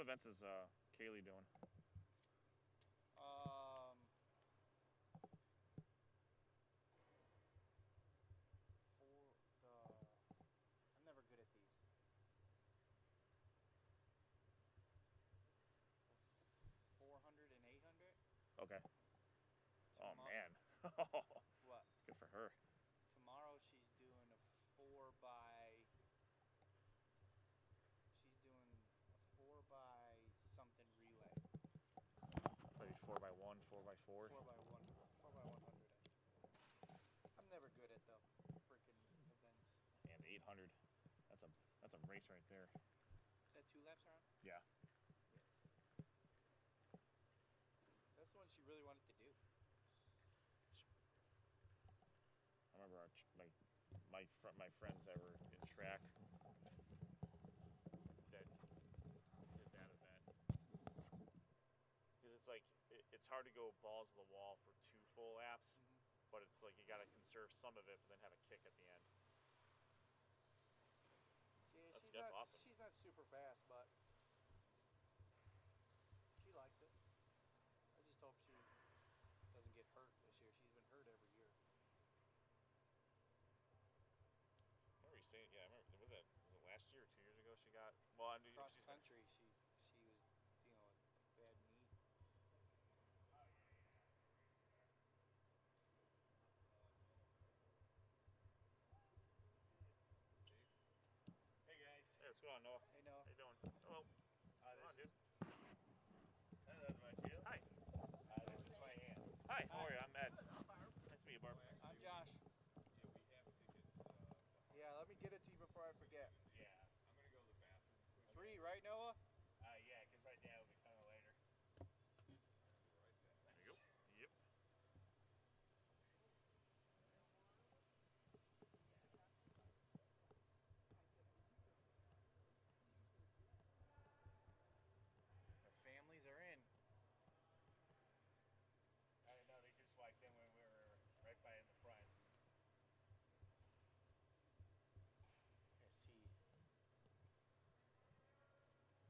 What events is Kaylee doing? I'm never good at these. 400 and 800. Okay. Oh man. What? Good for her. Tomorrow she's doing a 4 by. She's doing a 4 by something relay. Maybe 4x1, 4x4. 4 by 1, 4 by 100. I'm never good at the freaking events. And 800. That's a race right there. Is that 2 laps around? Yeah. That's the one she really wanted to do. I remember my friends that were in track that did that event. Because it's like it's hard to go balls to the wall for 2 full laps, but it's like you got to conserve some of it, but then have a kick at the end. Yeah, that's awesome. She's not super fast, but she likes it. I just hope she doesn't get hurt this year. She's been hurt every year. I remember you saying, yeah, I remember, was it last year or 2 years ago she got, well, I mean, cross country, she was dealing with bad knee. Hey guys. Hey, what's going on, Noah? Hey, Noah. How you doing? Hello. Come on, dude. Hello, my Hi. this is my aunt. Hi, how are you? I'm Ed. Nice to meet you, Barb. I'm Josh. Yeah, we have tickets. Yeah, let me get it to you before I forget. Yeah, I'm gonna go to the bathroom. 3, right, Noah? Yeah, because my dad will be coming later. There you go. Yep. The families are in. I don't know, they just walked in when we were right by in the front. Let's see.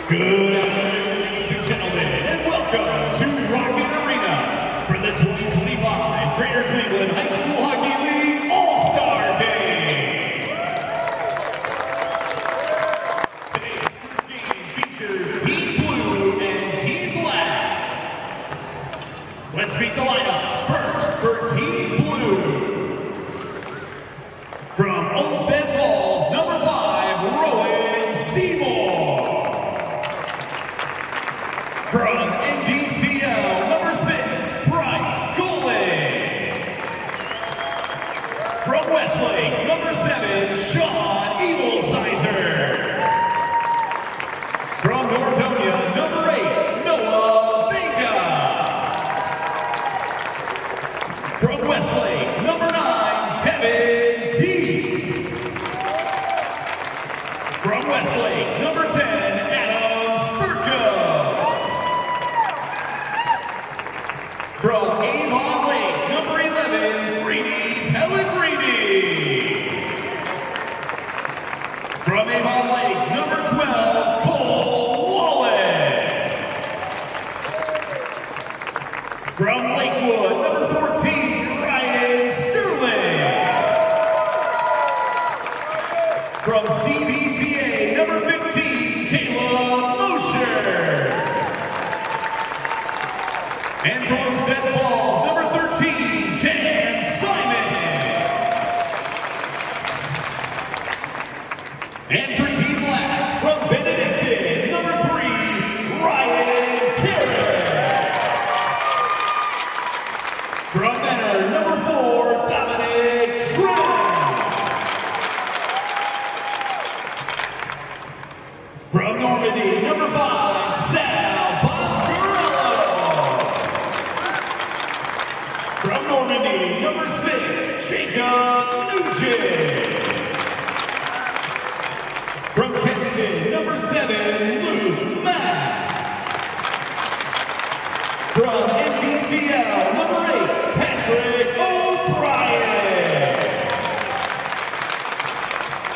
Good afternoon, ladies and gentlemen, and welcome to Rocket Arena for the 2025 Greater Cleveland High School Hockey League All-Star Game. Today's first game features Team Blue and Team Black. Let's meet the lineups. First, for Team Blue, from Olmsted Falls, number 5, Rowan Seymour. From NDCL, number 6, Bryce Goulet. From Westlake, number 7, Sean Evilsizer. From Nordonia, number 8, Noah Vega. From Westlake, number 9, Kevin Teets. From Westlake, number 10, Adam Spurka. From Avon Lake, number 11, Brady Pellegrini. From Avon Lake, number 12, Cole Wallace. From Lakewood, number 14, Ryan Sterling. From CBCA, number 15, Caleb Mosher. And from Olmsted Falls, number 13, Cam Simon. And for Team Black, from Benedictine, number 3, Ryan Carrot. From Menor, number 4, Dominic Trump. From Normandy, number 5, Sal Boscarello. From Normandy, number 6, Jacob Nugent. From Kinston, number 7, Luke Mack. From NDCL, number 8, Patrick O'Brien.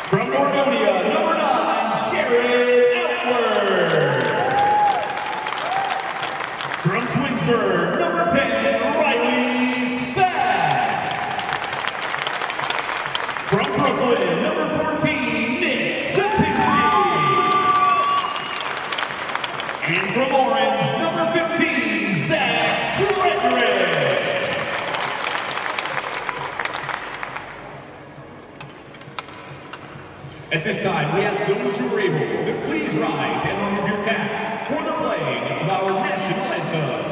From Nordonia, number 9, Jared Outward. From Twinsburg, number 10, Riley Spack. From Brooklyn, number 14, Nick Sapinski. And from Orange, number 15, Zach Frederick. At this time, we ask those who are able to please rise and remove your caps for the playing of our national anthem.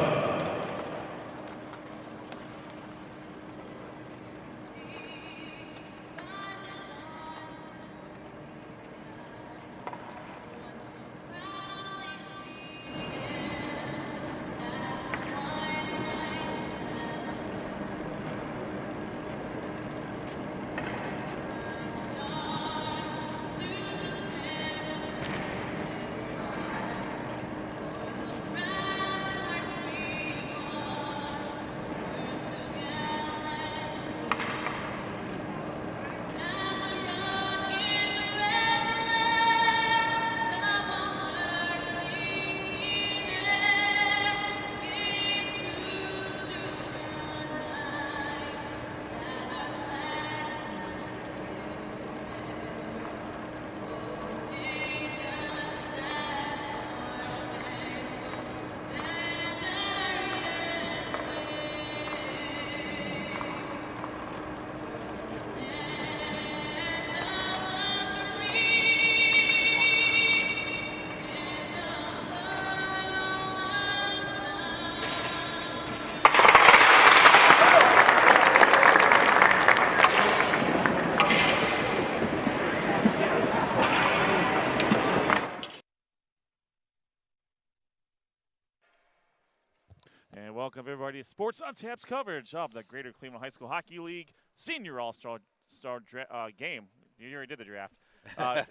And welcome everybody to Sports on Tap's coverage of the Greater Cleveland High School Hockey League Senior All-Star Game. You already did the draft.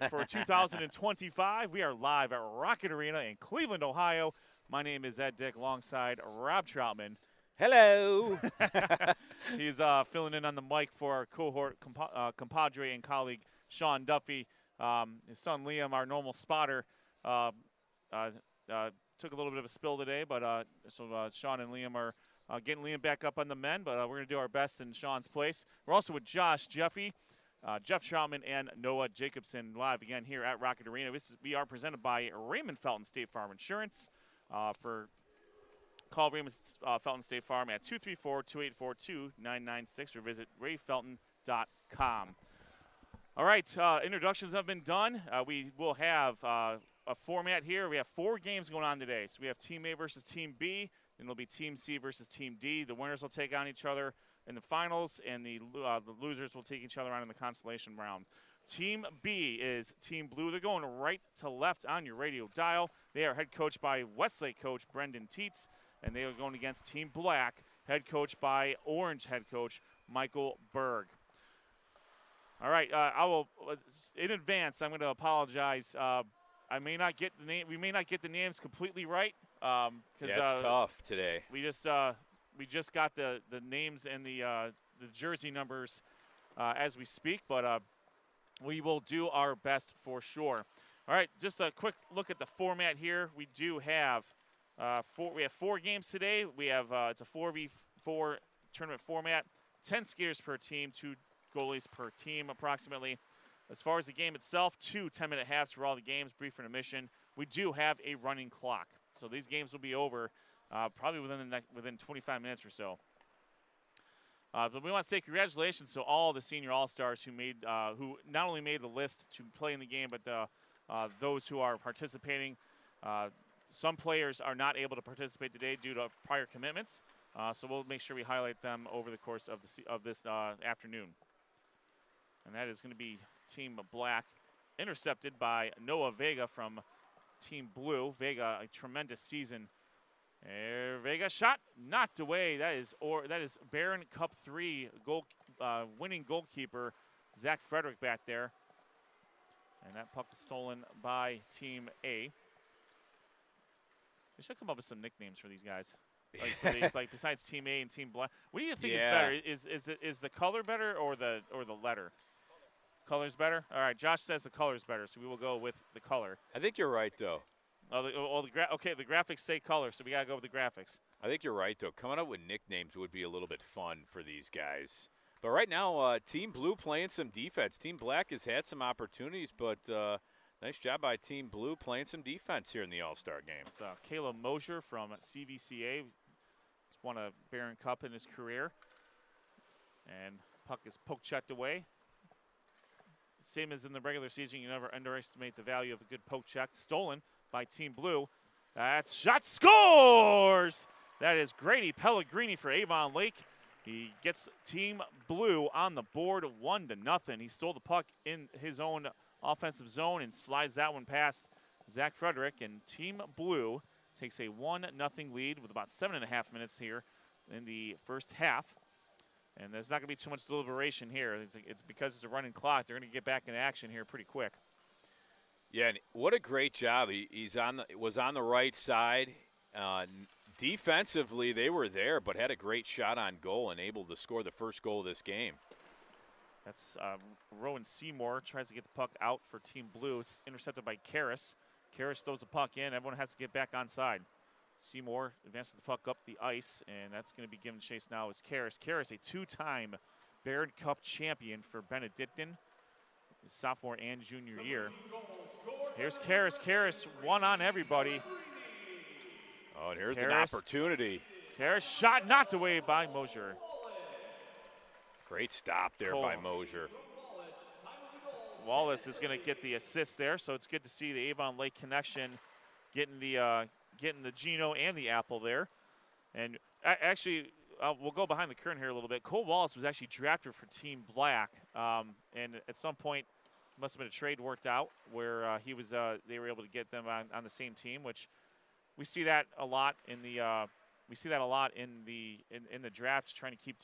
For 2025, we are live at Rocket Arena in Cleveland, Ohio. My name is Ed Dick, alongside Rob Troutman. Hello. He's filling in on the mic for our cohort compadre and colleague Sean Duffy. His son Liam, our normal spotter, took a little bit of a spill today, but so Sean and Liam are getting Liam back up on the men, but we're going to do our best in Sean's place. We're also with Josh Jeffy, Jeff Troutman, and Noah Jacobson live again here at Rocket Arena. We are presented by Raymond Felton State Farm Insurance. Call Raymond Felton State Farm at 234-284-2996 or visit rayfelton.com. All right, introductions have been done. We will have a format here. We have 4 games going on today. So we have Team A versus Team B. Then it'll be Team C versus Team D. The winners will take on each other in the finals, and the losers will take each other on in the consolation round. Team B is Team Blue. They're going right to left on your radio dial. They are head coached by Westlake coach Brendan Teets, and they are going against Team Black, head coached by Orange head coach Michael Berg. All right, I will in advance. I'm going to apologize. I may not get the name. We may not get the names completely right. Yeah, it's tough today. We just got the names and the jersey numbers as we speak, but we will do our best for sure. All right, just a quick look at the format here. We do have we have 4 games today. We have it's a 4v4 tournament format. 10 skaters per team, 2 goalies per team approximately. As far as the game itself, 2 10-minute halves for all the games, brief intermission. We do have a running clock, so these games will be over probably within 25 minutes or so. But we want to say congratulations to all the senior all-stars who not only made the list to play in the game, but those who are participating. Some players are not able to participate today due to prior commitments, so we'll make sure we highlight them over the course of this afternoon. And that is going to be Team Black, intercepted by Noah Vega from Team Blue. Vega, a tremendous season. Vega shot knocked away. That is Barron Cup 3 winning goalkeeper Zach Frederick back there. And that puck is stolen by Team A. They should come up with some nicknames for these guys. Like besides Team A and Team Black. What do you think is better? Is the color better or the letter? Color's better? All right, Josh says the color's better, so we will go with the color. I think you're right, though. Okay, the graphics say color, so we got to go with the graphics. I think you're right, though. Coming up with nicknames would be a little bit fun for these guys. But right now, Team Blue playing some defense. Team Black has had some opportunities, but nice job by Team Blue playing some defense here in the All-Star game. It's Caleb Mosher from CVCA. He's won a Barron Cup in his career. And puck is poke-checked away. Same as in the regular season, you never underestimate the value of a good poke check. Stolen by Team Blue. That shot scores! That is Grady Pellegrini for Avon Lake. He gets Team Blue on the board 1-0. He stole the puck in his own offensive zone and slides that one past Zach Frederick. And Team Blue takes a 1-0 lead with about 7.5 minutes here in the first half. And there's not going to be too much deliberation here. It's because it's a running clock. They're going to get back in action here pretty quick. Yeah, and what a great job. He was on the right side. Defensively, they were there, but had a great shot on goal and able to score the first goal of this game. That's Rowan Seymour tries to get the puck out for Team Blue. It's intercepted by Karras. Karras throws the puck in. Everyone has to get back onside. Seymour advances the puck up the ice, and that's going to be given chase now as Karras. Karras, a 2-time Barron Cup champion for Benedictine, his sophomore and junior year. Here's Karras. Karras one on everybody. Oh, and here's an opportunity. Karras shot knocked away by Mosher. Great stop there by Mosher. Wallace is going to get the assist there, so it's good to see the Avon Lake connection getting the Gino and the Apple there. And actually, we'll go behind the curtain here a little bit. Cole Wallace was actually drafted for Team Black, and at some point, must have been a trade worked out where they were able to get them on the same team, which we see that a lot in the draft, trying to keep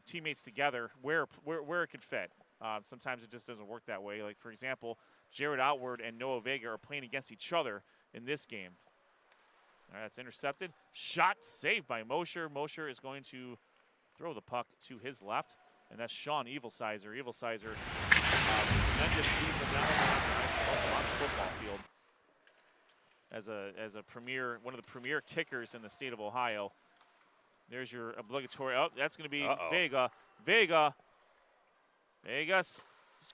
teammates together where it could fit. Sometimes it just doesn't work that way. Like, for example, Jared Outward and Noah Vega are playing against each other in this game. All right, that's intercepted. Shot saved by Mosher. Mosher is going to throw the puck to his left, and that's Sean Evilsizer. Evilsizer, tremendous season not only on the ice but also on the football field. as a one of the premier kickers in the state of Ohio. There's your obligatory. Oh, that's going to be Vega. Vega's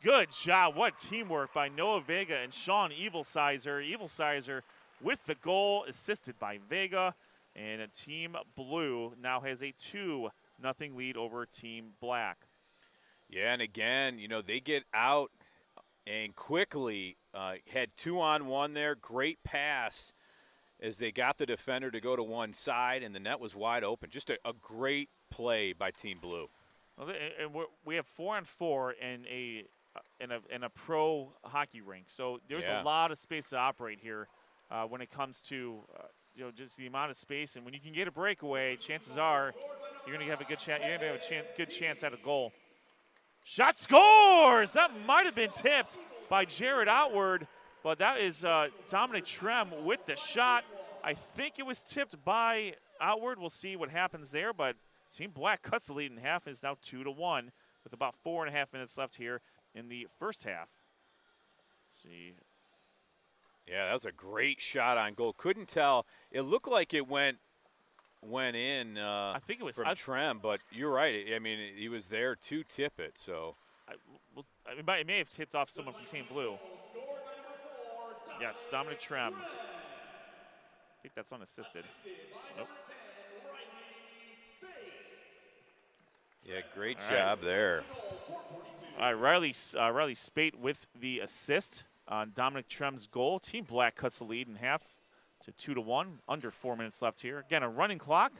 good job. What teamwork by Noah Vega and Sean Evilsizer. Evilsizer with the goal, assisted by Vega. And Team Blue now has a 2-0 lead over Team Black. Yeah, and again, you know, they get out and quickly had 2-on-1 there. Great pass as they got the defender to go to one side, and the net was wide open. Just a great play by Team Blue. Well, and we have 4-on-4 in a pro hockey rink, so there's a lot of space to operate here when it comes to just the amount of space. And when you can get a breakaway, chances are you're going to have a good chance. You're going to have a good chance at a goal. Shot scores! That might have been tipped by Jared Outward, but that is Dominic Trem with the shot. I think it was tipped by Outward. We'll see what happens there, but Team Black cuts the lead in half and is now 2-1 with about 4.5 minutes left here in the first half. Let's see. Yeah, that was a great shot on goal. Couldn't tell. It looked like it went in. I think it was from Trem, but you're right. I mean, he was there to tip it. So it may have tipped off someone from Team Blue. Yes, Dominic Trem. I think that's unassisted. Nope. Yeah, great job there. All right, Riley Spate with the assist on Dominic Trem's goal. Team Black cuts the lead in half to 2-1. Under 4 minutes left here. Again, a running clock,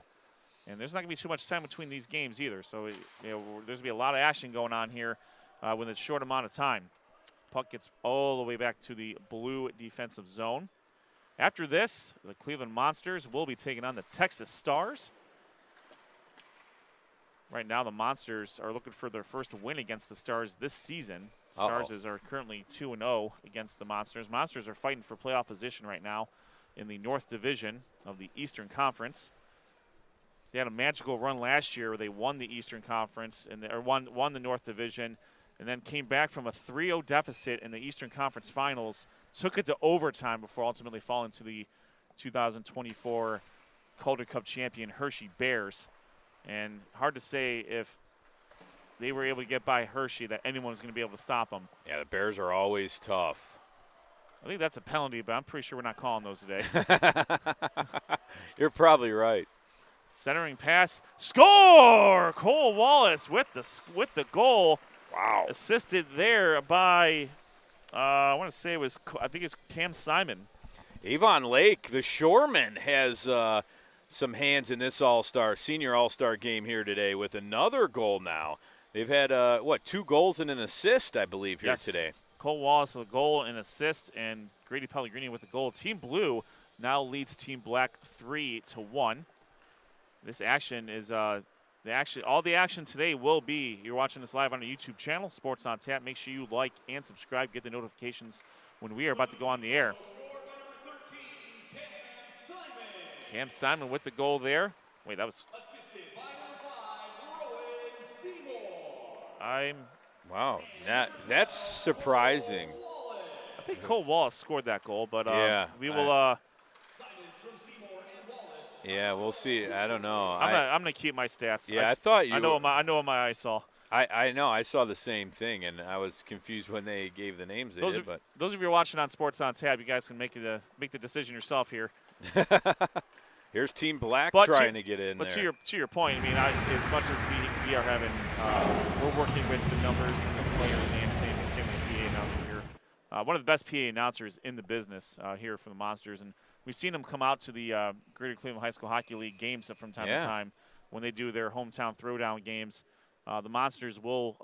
and there's not going to be too much time between these games either. So there's going to be a lot of action going on here with a short amount of time. Puck gets all the way back to the blue defensive zone. After this, the Cleveland Monsters will be taking on the Texas Stars. Right now, the Monsters are looking for their first win against the Stars this season. Stars are currently 2-0 against the Monsters. Monsters are fighting for playoff position right now in the North Division of the Eastern Conference. They had a magical run last year where they won the Eastern Conference and won the North Division, and then came back from a 3-0 deficit in the Eastern Conference Finals, took it to overtime before ultimately falling to the 2024 Calder Cup champion Hershey Bears. And hard to say if they were able to get by Hershey that anyone was going to be able to stop them. Yeah, the Bears are always tough. I think that's a penalty, but I'm pretty sure we're not calling those today. You're probably right. Centering pass, score! Cole Wallace with the goal. Wow. Assisted there by, I want to say I think it's Cam Simon. Avon Lake, the shoreman, has some hands in this senior all-star game here today with another goal now. They've had, 2 goals and an assist, I believe, here today. Cole Wallace with a goal and assist, and Grady Pellegrini with a goal. Team Blue now leads Team Black 3-1. This action is all the action today will be, you're watching this live on our YouTube channel, Sports on Tap. Make sure you like and subscribe, get the notifications when we are about to go on the air. Cam Simon with the goal there. Wait, that was. Wow, that's surprising. I think Cole Wallace scored that goal, but we will. Yeah, we'll see. I don't know. I'm gonna keep my stats. Yeah, I thought you. I know what my eyes saw. I know. I saw the same thing, and I was confused when they gave the names. Those of you who are watching on Sports on Tab, you guys can make the decision yourself here. Here's Team Black trying to get in but there. But to your point, I mean, as much as we are having, we're working with the numbers and the player names, same with the PA announcer here. One of the best PA announcers in the business here for the Monsters, and we've seen them come out to the Greater Cleveland High School Hockey League games from time to time when they do their hometown throwdown games. The Monsters will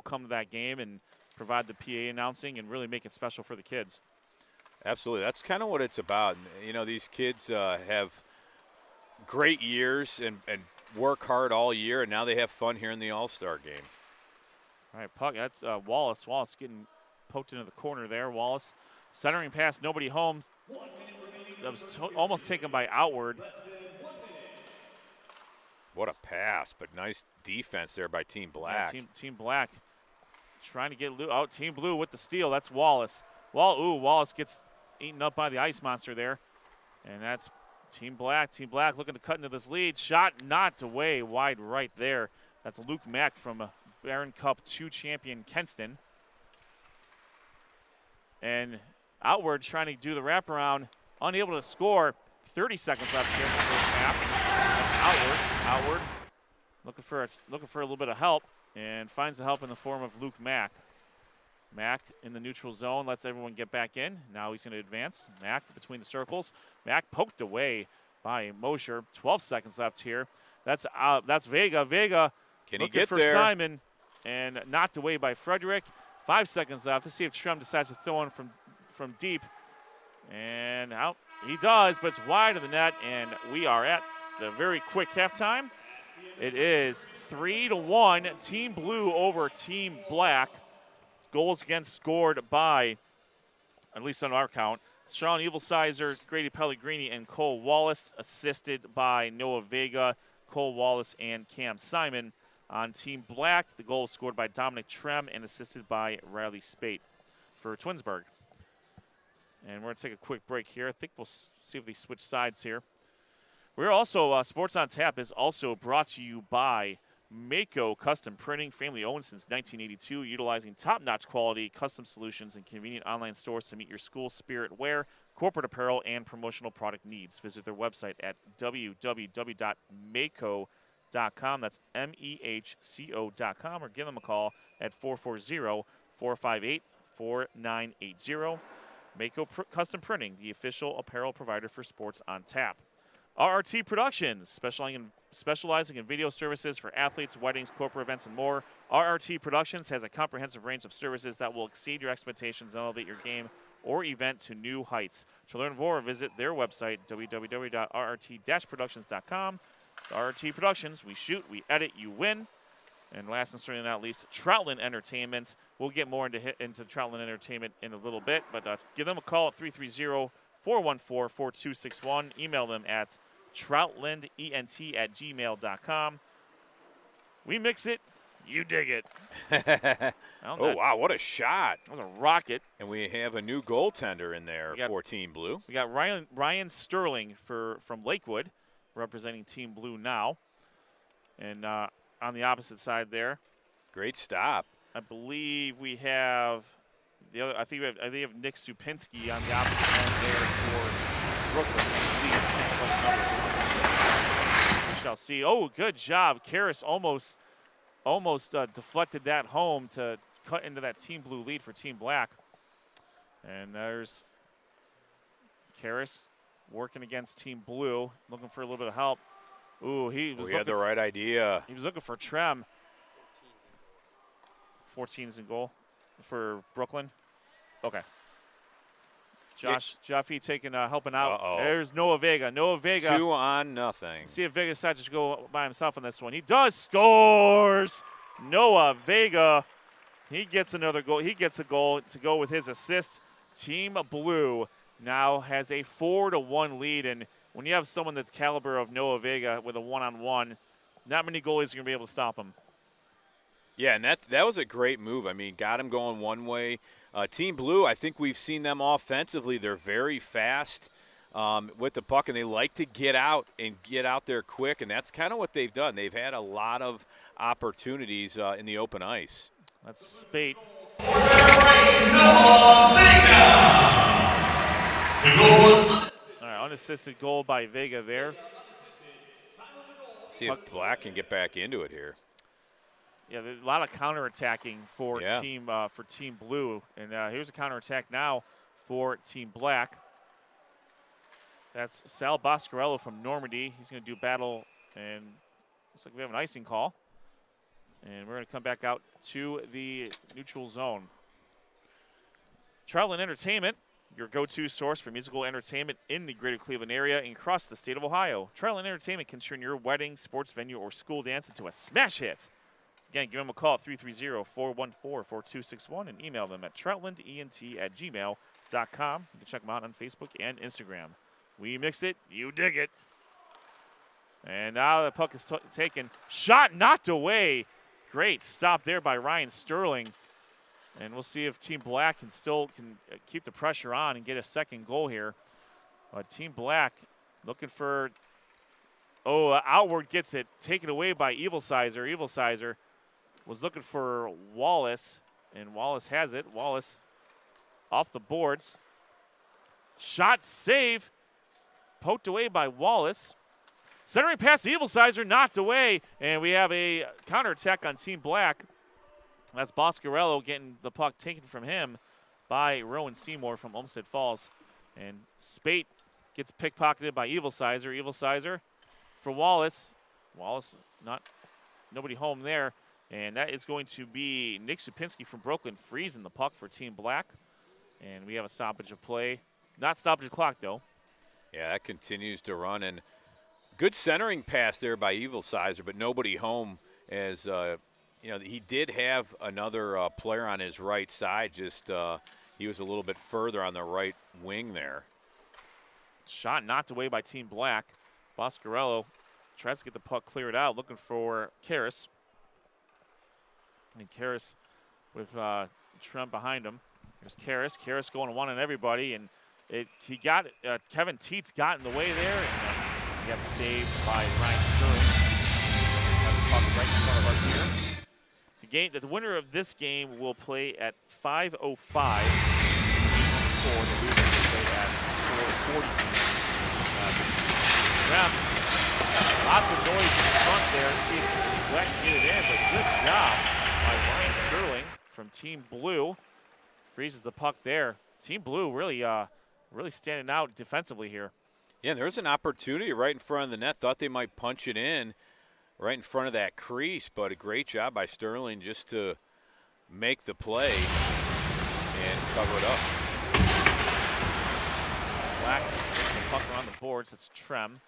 come to that game and provide the PA announcing and really make it special for the kids. Absolutely. That's kind of what it's about. You know, these kids have great years and work hard all year, and now they have fun here in the All-Star game. All right, puck. That's Wallace. Wallace getting poked into the corner there. Wallace centering pass, nobody home. That was almost taken by Outward. What a pass, but nice defense there by Team Black. Yeah, Team Black trying to get out. Team Blue with the steal. That's Wallace. Wallace gets eaten up by the ice monster there. And that's Team Black. Team Black looking to cut into this lead. Shot knocked away wide right there. That's Luke Mack from Barron Cup 2 champion Kenston. And Outward trying to do the wraparound, unable to score. 30 seconds left here in the first half. That's Outward looking for a little bit of help, and finds the help in the form of Luke Mack. Mack in the neutral zone, lets everyone get back in. Now he's going to advance. Mack between the circles. Mack poked away by Mosher. 12 seconds left here. That's Vega. Vega Can he looking get for there? Simon, and knocked away by Frederick. 5 seconds left. Let's see if Trem decides to throw in from deep. And out he does, but it's wide of the net, and we are at the very quick halftime. It is 3-1, Team Blue over Team Black. Goals against scored by, at least on our count, Sean Evilsizer, Grady Pellegrini, and Cole Wallace, assisted by Noah Vega, Cole Wallace, and Cam Simon. On Team Black, the goal was scored by Dominic Trem and assisted by Riley Spate for Twinsburg. And we're going to take a quick break here. I think we'll see if they switch sides here. We're also, Sports on Tap is also brought to you by Mako Custom Printing, family owned since 1982, utilizing top-notch quality, custom solutions, and convenient online stores to meet your school spirit wear, corporate apparel, and promotional product needs. Visit their website at www.mako.com. That's MEHCO.com, or give them a call at 440-458-4980. Mako Custom Printing, the official apparel provider for Sports on Tap. RRT Productions, specializing in video services for athletes, weddings, corporate events, and more. RRT Productions has a comprehensive range of services that will exceed your expectations and elevate your game or event to new heights. To learn more, visit their website, www.rrt-productions.com. RRT Productions, we shoot, we edit, you win. And last and certainly not least, Troutland Entertainment. We'll get more into Troutland Entertainment in a little bit, but give them a call at 330-414-4261. Email them at troutlandent@gmail.com. We mix it, you dig it. Oh, wow, what a shot. That was a rocket. And we have a new goaltender in there for Team Blue. We got Ryan Sterling from Lakewood, representing Team Blue now. And on the opposite side there, great stop. I believe we have the other. I think we have Nick Stupinski on the opposite end there for Brooklyn. We shall see. Oh, good job, Karras almost deflected that home to cut into that Team Blue lead for Team Black. And there's Karras working against Team Blue, looking for a little bit of help. Ooh, he had the right idea. He was looking for Trem. 14's in goal for Brooklyn. Okay. Jaffe taking helping out. There's Noah Vega. 2-0. See if Vega decides to go by himself on this one. He does. Scores. Noah Vega. He gets another goal. He gets a goal to go with his assist. Team Blue now has a 4-1 lead, and when you have someone that's caliber of Noah Vega with a one-on-one, not many goalies are going to be able to stop him. Yeah, and that was a great move. I mean, got him going one way. Team Blue, I think we've seen them offensively. They're very fast with the puck, and they like to get out there quick, and that's kind of what they've done. They've had a lot of opportunities in the open ice. That's Spate. Unassisted goal by Vega there. See if Black can get back into it here. Yeah, there's a lot of counterattacking for Team Blue, and here's a counterattack now for Team Black. That's Sal Boscarello from Normandy. He's going to do battle, and looks like we have an icing call. And we're going to come back out to the neutral zone. Troutland Entertainment, your go-to source for musical entertainment in the greater Cleveland area and across the state of Ohio. Troutland Entertainment can turn your wedding, sports venue, or school dance into a smash hit. Again, give them a call at 330-414-4261 and email them at troutlandent@gmail.com. You can check them out on Facebook and Instagram. We mix it, you dig it. And now the puck is taken. Shot knocked away. Great stop there by Ryan Sterling. And we'll see if Team Black can still keep the pressure on and get a second goal here. But Team Black looking for, Outward gets it taken away by Evil Sizer. Evil Sizer was looking for Wallace, and Wallace has it. Wallace off the boards. Shot save, poked away by Wallace. Centering pass to Evil Sizer, knocked away, and we have a counterattack on Team Black. That's Boscarello getting the puck taken from him by Rowan Seymour from Olmsted Falls. And Spate gets pickpocketed by Evil Sizer. Evil Sizer for Wallace. Wallace, nobody home there. And that is going to be Nick Supinski from Brooklyn freezing the puck for Team Black. And we have a stoppage of play. Not stoppage of clock, though. Yeah, that continues to run. And good centering pass there by Evil Sizer, but nobody home as he did have another player on his right side. Just he was a little bit further on the right wing there. Shot knocked away by Team Black. Boscarello tries to get the puck cleared out, looking for Karras. And Karras with Trem behind him. There's Karras. Karras going one on everybody, and Kevin Teets got in the way there, and he got saved by Ryan Sterling. Got the puck right in front of us here. The winner of this game will play at 5:05. The loser will play at 4:40. Lots of noise in front there to see if Team Black can get it in, but good job by Ryan Sterling from Team Blue. Freezes the puck there. Team Blue really standing out defensively here. Yeah, there's an opportunity right in front of the net. Thought they might punch it in right in front of that crease, but a great job by Sterling just to make the play and cover it up. Black getting the puck around the boards. It's Trem.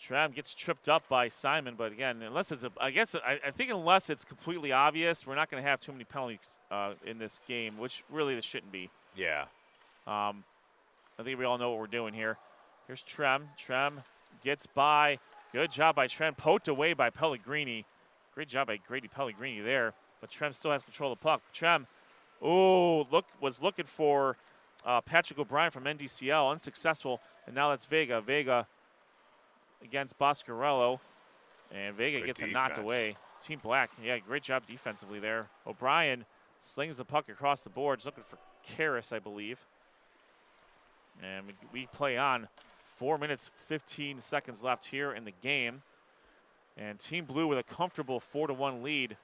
Trem gets tripped up by Simon, but again, unless it's I think unless it's completely obvious, we're not going to have too many penalties in this game, which really this shouldn't be. Yeah. I think we all know what we're doing here. Here's Trem. Trem gets by. Good job by Trem. Poked away by Pellegrini. Great job by Grady Pellegrini there. But Trem still has control of the puck. Trem, was looking for Patrick O'Brien from NDCL. Unsuccessful. And now that's Vega. Vega against Boscarello. And Vega Good gets defense. it knocked away. Team Black, yeah, great job defensively there. O'Brien slings the puck across the boards, looking for Karras, I believe. And we play on. 4 minutes, 15 seconds left here in the game. And Team Blue with a comfortable 4-1 lead.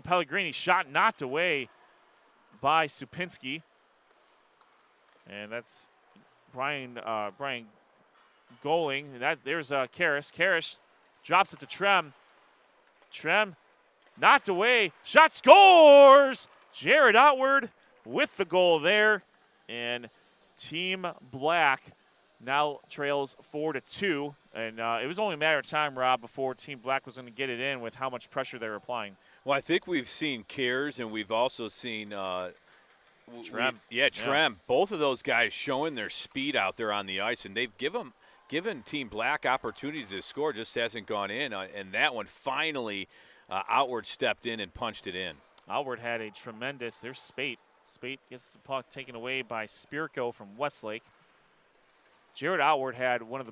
Pellegrini shot knocked away by Supinski. And that's Brian goaling. There's Karras. Karras drops it to Trem. Trem knocked away. Shot scores! Jared Outward with the goal there. And Team Black now trails 4-2. And it was only a matter of time, Rob, before Team Black was going to get it in with how much pressure they were applying. Well, I think we've seen Cares and we've also seen Trem. Trem. Both of those guys showing their speed out there on the ice, and they've given Team Black opportunities to score, just hasn't gone in. And that one finally Outward stepped in and punched it in. Outward had a tremendous, there's Spate. Spate gets the puck taken away by Spirko from Westlake. Jared Outward had one of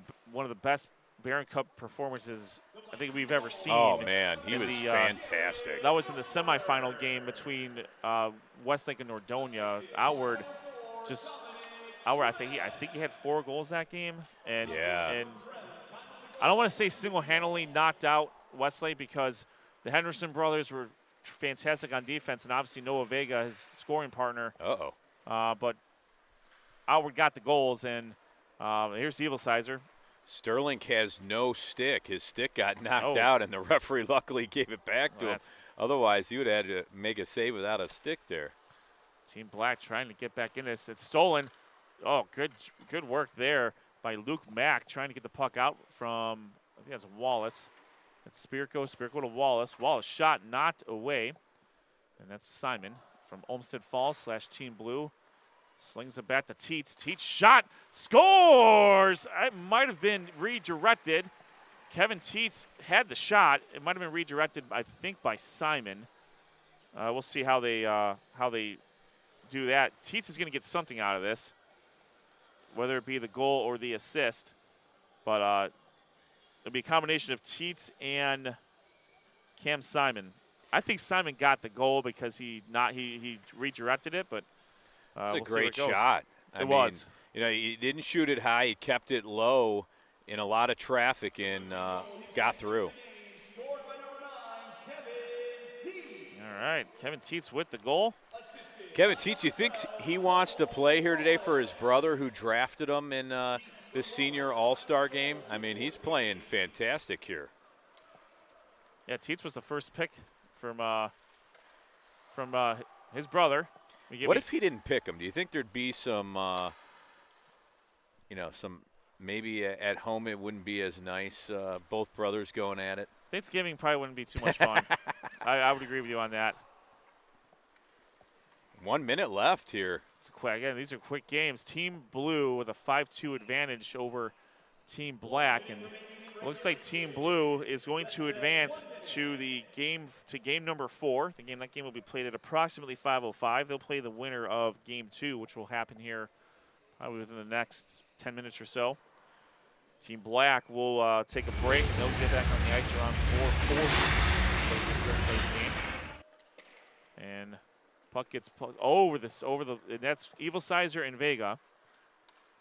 the best Barron Cup performances I think we've ever seen. Oh man, he was fantastic. That was in the semifinal game between Westlake and Nordonia. Outward, I think he had 4 goals that game, and I don't want to say single-handedly knocked out Westlake because the Henderson brothers were fantastic on defense, and obviously Noah Vega, his scoring partner. But Outward got the goals, and here's Evil Sizer. Sterling has no stick. His stick got knocked out, and the referee luckily gave it back to him. Otherwise, he would have had to make a save without a stick there. Team Black trying to get back in this. It's stolen. Oh, good work there by Luke Mack trying to get the puck out from, I think that's Wallace. It's Spirko to Wallace. Wallace shot knocked away. And that's Simon from Olmsted Falls / Team Blue. Slings it back to Teets. Teets shot, scores! It might have been redirected. Kevin Teets had the shot. It might have been redirected, I think, by Simon. We'll see how they do that. Teets is going to get something out of this, whether it be the goal or the assist. But it'll be a combination of Teets and Cam Simon. I think Simon got the goal because he redirected it, but it's a we'll see where great it goes. shot. It was. You know, he didn't shoot it high. He kept it low in a lot of traffic and got through. All right, Kevin Teets with the goal. Kevin Teets, you think he wants to play here today for his brother who drafted him in this senior all-star game? I mean, he's playing fantastic here. Yeah, Teets was the first pick from his brother. What if he didn't pick him? Do you think there'd be some, maybe at home it wouldn't be as nice, both brothers going at it? Thanksgiving probably wouldn't be too much fun. I would agree with you on that. 1 minute left here. Again, these are quick games. Team Blue with a 5-2 advantage over Team Black, and it looks like Team Blue is going to advance to game number 4. That game will be played at approximately 5:05. They'll play the winner of game 2, which will happen here probably within the next 10 minutes or so. Team Black will take a break, and they'll get back on the ice around 4:40 for the third place game. And puck gets and that's Evil Sizer and Vega.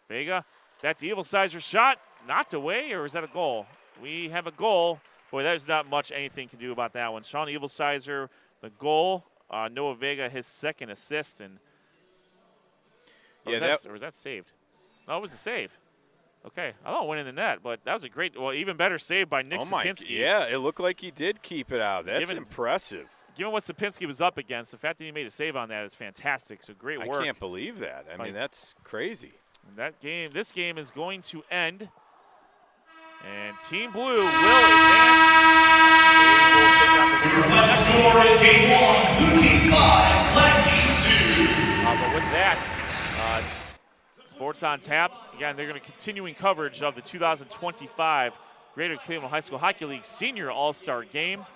Vega, that's Evil Sizer's shot, knocked away, or is that a goal? We have a goal. Boy, there's not much anything can do about that one. Sean Evil Sizer, the goal. Noah Vega, his second assist, and or was that saved? No, it was a save. Okay, I thought it went in the net, but that was a great, even better save by Nick Sapinski. Yeah, it looked like he did keep it out. That's impressive. Given what Sapinski was up against, the fact that he made a save on that is fantastic. So great work. I can't believe that. I mean, that's crazy. This game is going to end, and Team Blue will advance. Your final score in Game 1, Blue Team 5, Black Team 2. But with that, Sports on Tap. Again, they're going to be continuing coverage of the 2025 Greater Cleveland High School Hockey League Senior All-Star Game.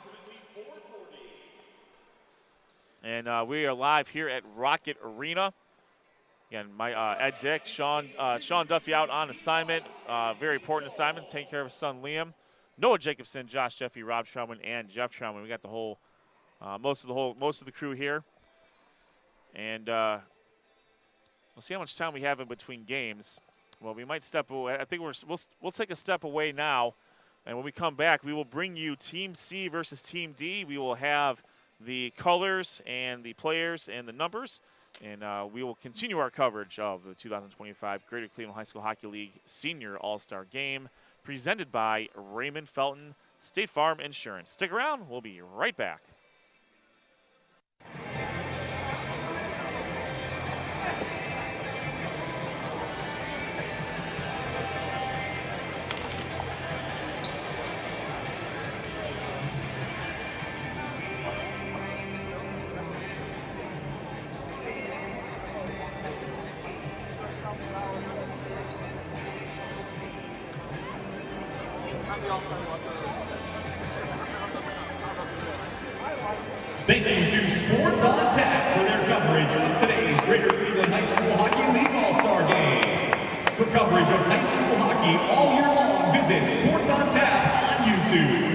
And we are live here at Rocket Arena. Again, my Ed Dick, Sean Duffy out on assignment. Very important assignment, taking care of his son Liam. Noah Jacobson, Josh Jeffy, Rob Trauman, and Jeff Trauman. We got the whole, most of the crew here. And we'll see how much time we have in between games. Well, we might step away. I think we'll take a step away now. And when we come back, we will bring you Team C versus Team D. We will have the colors and the players and the numbers. And we will continue our coverage of the 2025 Greater Cleveland High School Hockey League Senior All-Star Game presented by Raymond Felton State Farm Insurance. Stick around. We'll be right back. Thank you to Sports on Tap for their coverage of today's Greater Cleveland High School Hockey League All-Star Game. For coverage of high school hockey all year long, visit Sports on Tap on YouTube.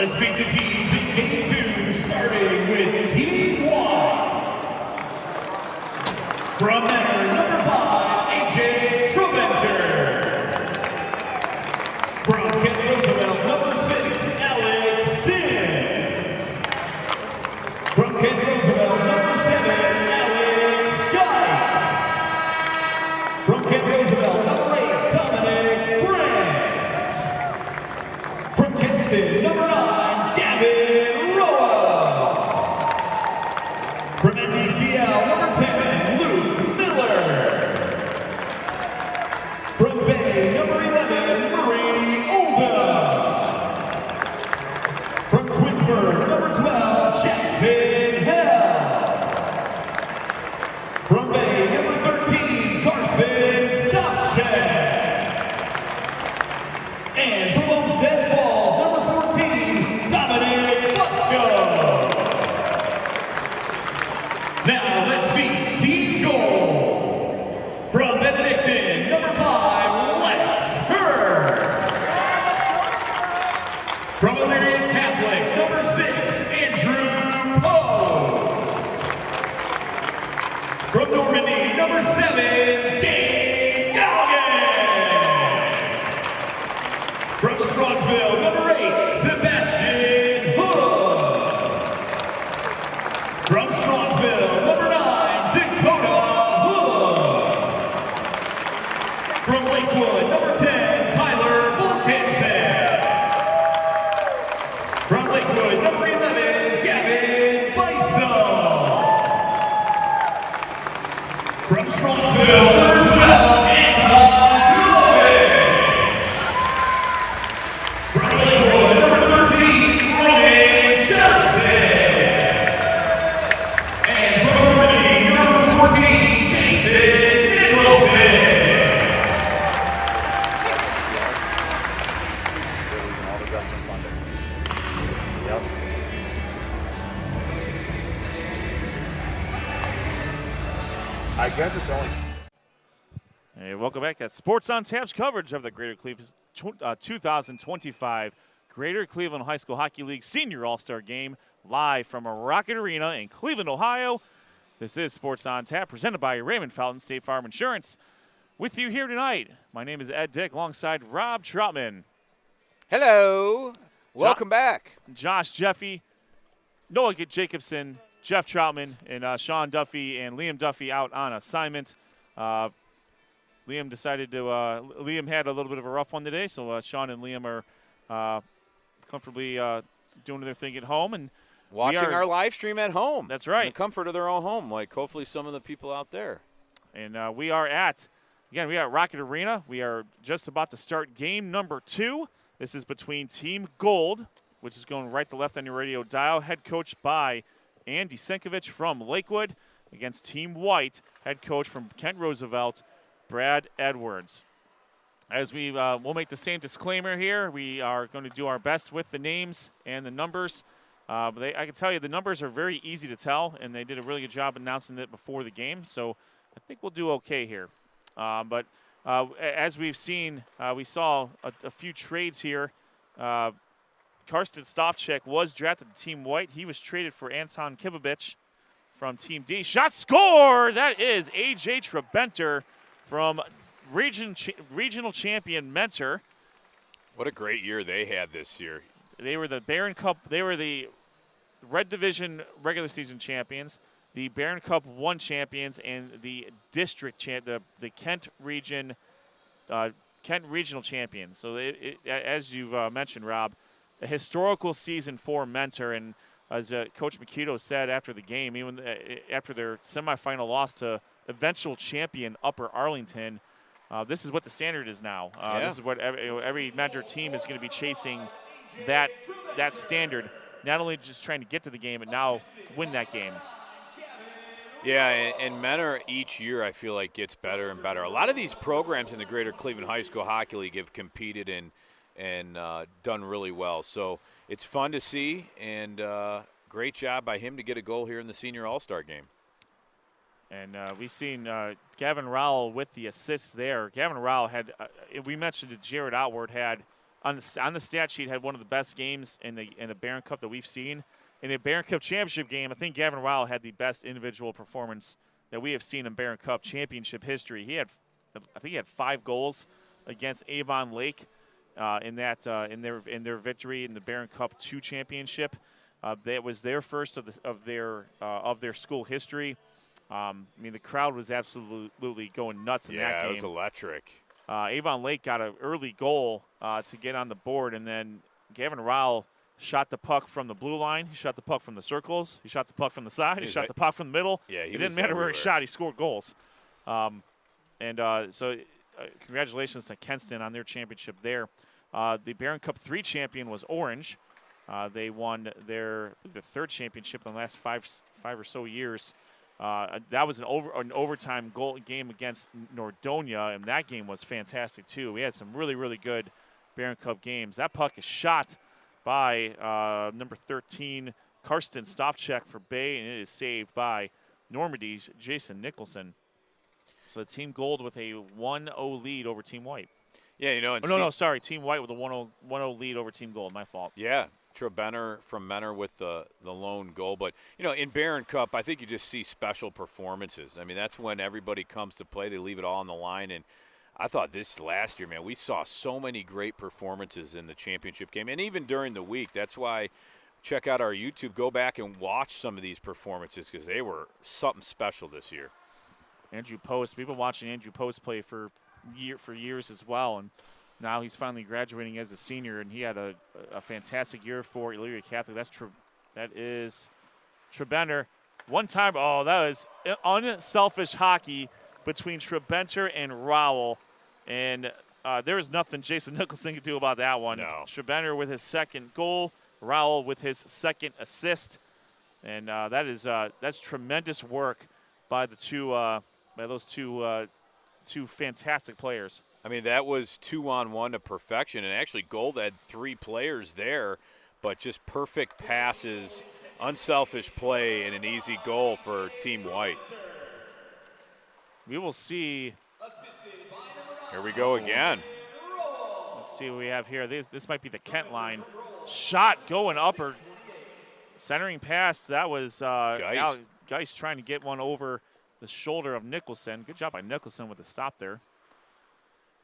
Let's meet the teams in Game 2, starting with Team 1. From Mentor, number 5, AJ Trubenter. From Kent Roosevelt, number 6, Alex Sims. From Kent Roosevelt, number 7, Alex Geis. From Kent Roosevelt, number 8, Dominic France. From Kinston, number 9, Gavin Roa. From NBCL, number 10, Luke Miller. From Bay, number 11, Murray Oldham. From Twinsburg, number 12, Jackson Hell. From Bay, number 13, Carson Stopcheck. And from Olmsted Falls, number 14, Dominic Busco. Now let's meet Team Gold. From Benedictine, number 5, Lex Hurd. From Illyria Catholic, number 6, Andrew Pose. From Normandy, number 7, Dave Goggins. From Strongsville, number 8, Sebastian Hood. From Strongsville, number 9, Dakota Hood. From Lakewood, number 10, Tyler Volkensen. From Lakewood, number 11, Gavin Bison. From Strongsville, number 12, Anton Lewis. From Lakewood, number 13, Roman Johnson. And from Normandy, number 14, Jason Nicholson. I guess it's only. Hey, welcome back to Sports on Tap's coverage of the Greater Cleveland 2025 Greater Cleveland High School Hockey League Senior All-Star Game, live from Rocket Arena in Cleveland, Ohio. This is Sports on Tap, presented by Raymond Fountain State Farm Insurance. With you here tonight, my name is Ed Dick, alongside Rob Troutman, Hello. Welcome back. Josh Jeffy, Noah Jacobson, Jeff Troutman, and Sean Duffy and Liam Duffy out on assignment. Liam decided to Liam had a little bit of a rough one today, so Sean and Liam are comfortably doing their thing at home and Watching our live stream at home. That's right. In the comfort of their own home, like hopefully some of the people out there. And we are at Rocket Arena. We are just about to start game number 2. This is between Team Gold, which is going right to left on your radio dial, head coached by Andy Senkovich from Lakewood, against Team White, head coach from Kent Roosevelt, Brad Edwards. As we'll make the same disclaimer here, we are going to do our best with the names and the numbers. But I can tell you the numbers are very easy to tell, and they did a really good job announcing it before the game. So I think we'll do okay here. But as we've seen, we saw a few trades here. Karsten Stopcheck was drafted to Team White. He was traded for Anton Kivovich from Team D. Shot score! That is A.J. Trebenter from regional champion Mentor. What a great year they had this year. They were the Barron Cup. They were the Red Division regular season champions, the Barron Cup 1 champions, and the district the Kent regional champions. So as you've mentioned, Rob, a historical season for Mentor, and as Coach Makito said after the game, even after their semifinal loss to eventual champion Upper Arlington, this is what the standard is now. This is what every Mentor team is going to be chasing, that standard, not only just trying to get to the game, but now win that game. Yeah, and Mentor each year I feel like gets better and better. A lot of these programs in the Greater Cleveland High School Hockey League have competed and done really well. So it's fun to see, and great job by him to get a goal here in the Senior All-Star game. And we've seen Gavin Rowell with the assists there. Gavin Rowell had, we mentioned that Jared Outward had on the stat sheet had one of the best games in the Barron Cup that we've seen. In the Barron Cup championship game, I think Gavin Rowell had the best individual performance that we have seen in Barron Cup championship history. I think he had 5 goals against Avon Lake in their victory in the Barron Cup 2 championship. That was their first of their school history. I mean, the crowd was absolutely going nuts in that game. Yeah, it was electric. Avon Lake got an early goal to get on the board, and then Gavin Rowell shot the puck from the blue line. He shot the puck from the circles. He shot the puck from the side. He shot the puck from the middle. Yeah, it didn't matter where he shot. He scored goals. So congratulations to Kenston on their championship there. The Barron Cup 3 champion was Orange. They won their 3rd championship in the last five or so years. That was an overtime game against Nordonia, and that game was fantastic too. We had some really, really good Barron Cup games. That puck is shot by number 13, Karsten Stopchek for Bay, and it is saved by Normandy's Jason Nicholson. So Team Gold with a 1-0 lead over Team White. Yeah, you know. Sorry, Team White with a 1-0 lead over Team Gold. My fault. Yeah, Trebenner from Menor with the lone goal. But, you know, in Barron Cup, I think you just see special performances. I mean, that's when everybody comes to play. They leave it all on the line. And I thought this last year, man, we saw so many great performances in the championship game. And even during the week, that's why check out our YouTube. Go back and watch some of these performances because they were something special this year. Andrew Post, we've been watching Andrew Post play for years as well, and now he's finally graduating as a senior, and he had a fantastic year for Elyria Catholic. That is Trebenner. One time, that was unselfish hockey between Trebenter and Rowell, and there was nothing Jason Nicholson could do about that one. No. Trebenter with his 2nd goal, Rowell with his 2nd assist, and that's tremendous work by those two fantastic players. I mean, that was 2-on-1 to perfection, and actually Gold had 3 players there, but just perfect passes, unselfish play, and an easy goal for Team White. We will see. Here we go again. Let's see what we have here. This might be the Kent line. Shot going upper. Centering pass. That was Geist trying to get one over the shoulder of Nicholson. Good job by Nicholson with the stop there.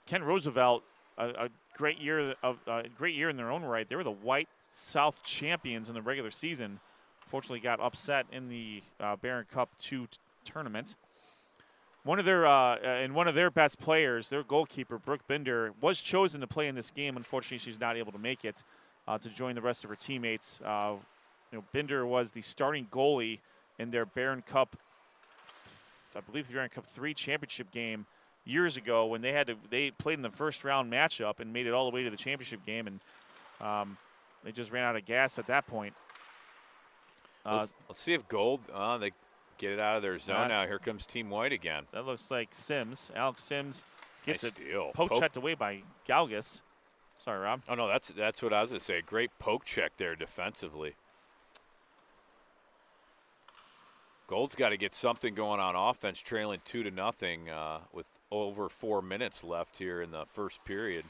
Kent Roosevelt, a great year in their own right. They were the White South champions in the regular season. Fortunately, got upset in the Barron Cup 2 tournament. One of their best players, their goalkeeper Brooke Binder, was chosen to play in this game. Unfortunately, she's not able to make it to join the rest of her teammates. Binder was the starting goalie in their Barron Cup, I believe, the Barron Cup 3 championship game years ago when they played in the first round matchup and made it all the way to the championship game, and they just ran out of gas at that point. Let's see if Gold they get it out of their zone now. Here comes Team White again. That looks like Sims. Alex Sims gets nice it steal. poke checked away by Galgus. Sorry, Rob. Oh no, that's what I was gonna say. Great poke check there defensively. Gold's got to get something going on offense, trailing 2-0 with over 4 minutes left here in the first period.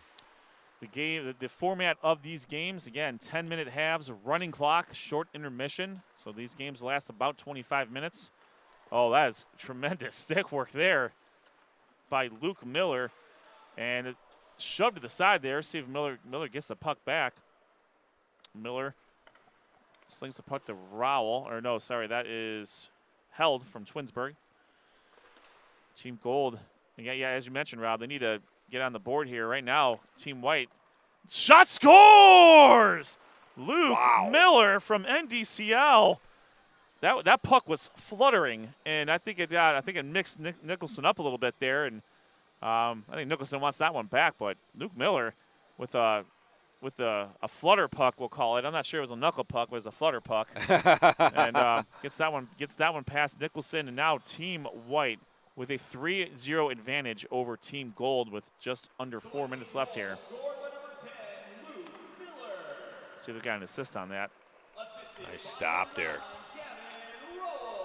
The format of these games, again, 10-minute halves, a running clock, short intermission. So these games last about 25 minutes. Oh, that is tremendous stick work there by Luke Miller. And it shoved to the side there. See if Miller gets the puck back. Miller slings the puck to Rowell. Or no, sorry, that is held from Twinsburg. Team Gold. Yeah, as you mentioned, Rob, they need to get on the board here right now. Team White. Shot scores! Luke Miller from NDCL. That puck was fluttering, and I think it mixed Nicholson up a little bit there, and I think Nicholson wants that one back. But Luke Miller with a flutter puck, we'll call it. I'm not sure it was a knuckle puck, but it was a flutter puck, and gets that one past Nicholson, and now Team White with a 3-0 advantage over Team Gold with just under 4 minutes left here. Let's see if we got an assist on that. Nice stop there.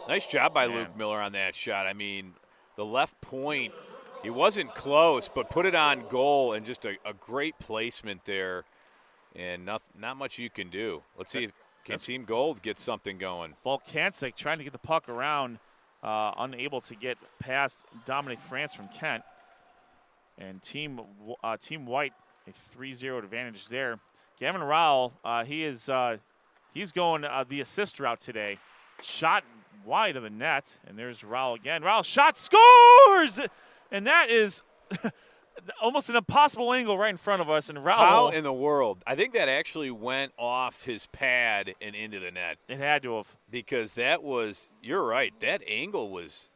Nice job by Luke Miller on that shot. I mean, the left point, he wasn't close, but put it on goal, and just a great placement there and not much you can do. Let's see if can Team Gold get something going. Volkancic trying to get the puck around, unable to get past Dominic France from Kent. And Team White, a 3-0 advantage there. Gavin Rowell, he's going the assist route today. Shot wide of the net, and there's Rowell again. Rowell shot, scores! And that is almost an impossible angle right in front of us. And Rowell. How in the world? I think that actually went off his pad and into the net. It had to have. Because that was, you're right, that angle was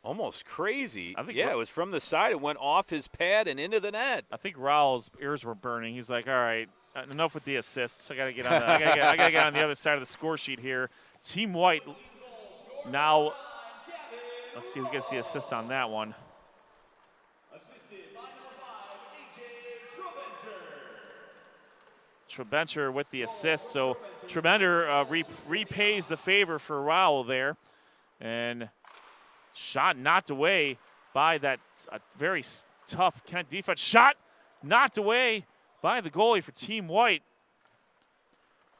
almost crazy. Yeah, it was from the side. It went off his pad and into the net. I think Rowell's ears were burning. He's like, all right, enough with the assists. I got to get on. I got to get on the other side of the score sheet here. Team White now. Let's see who gets the assist on that one. Trebenter with the assist. So Trebenter repays the favor for Rowell there. And shot knocked away by that very tough Kent defense. Shot knocked away by the goalie for Team White.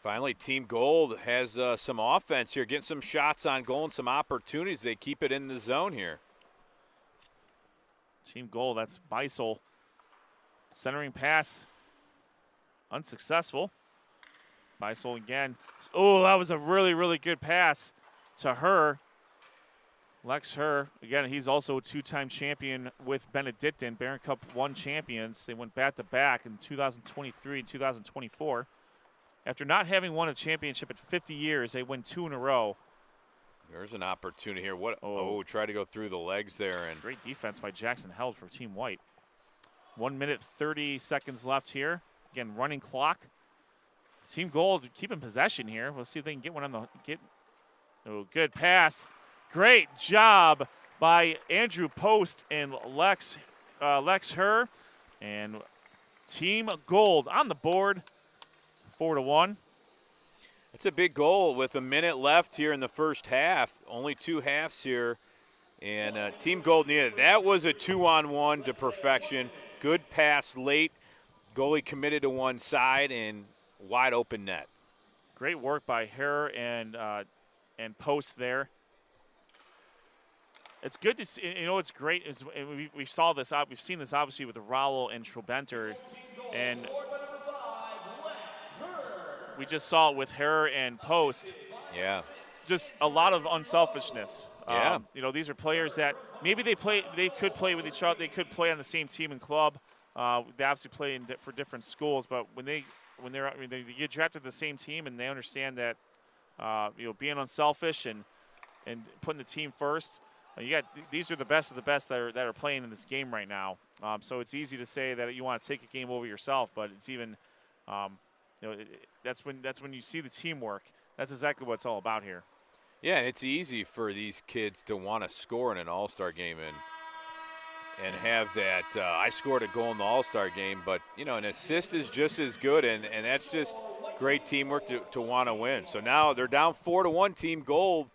Finally, Team Gold has some offense here, getting some shots on goal and some opportunities. They keep it in the zone here. Team Gold, that's Beisel. Centering pass, unsuccessful. Beisel again. Oh, that was a really, really good pass to her. Lex Herr, again, he's also a two-time champion with Benedictine, Barron Cup 1 champions. They went back-to-back in 2023 and 2024. After not having won a championship in 50 years, they win 2 in a row. There's an opportunity here. Try to go through the legs there. And great defense by Jackson Held for Team White. 1 minute, 30 seconds left here. Again, running clock. Team Gold keeping possession here. We'll see if they can get one on the good pass. Great job by Andrew Post and Lex Herr. And Team Gold on the board, 4-1. It's a big goal with a minute left here in the first half. Only 2 halves here. And Team Gold needed it. That was a 2-on-1 to perfection. Good pass late. Goalie committed to one side and wide open net. Great work by Herr and Post there. It's good to see. You know what's great is we saw this. We've seen this obviously with Rowell and Trebenter, and we just saw it with Herr and Post. Yeah. Just a lot of unselfishness. Yeah. These are players that maybe they could play with each other. They could play on the same team and club. They obviously play for different schools, but when they get drafted to the same team and they understand that being unselfish and putting the team first. These are the best of the best that are playing in this game right now. So it's easy to say that you want to take a game over yourself, but it's even that's when you see the teamwork. That's exactly what it's all about here. Yeah, and it's easy for these kids to want to score in an All-Star game and have that. I scored a goal in the All-Star game, but an assist is just as good, and that's just great teamwork to want to win. So now they're down 4-1, Team Gold.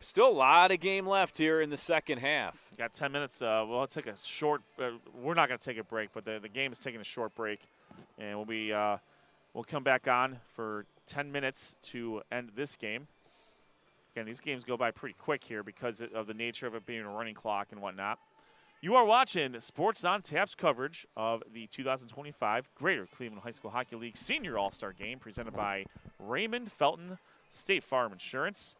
Still a lot of game left here in the second half. Got 10 minutes. We'll take a short. We're not going to take a break, but the game is taking a short break, and we'll come back on for 10 minutes to end this game. Again, these games go by pretty quick here because of the nature of it being a running clock and whatnot. You are watching Sports on Tap's coverage of the 2025 Greater Cleveland High School Hockey League Senior All-Star Game presented by Raymond Felton State Farm Insurance.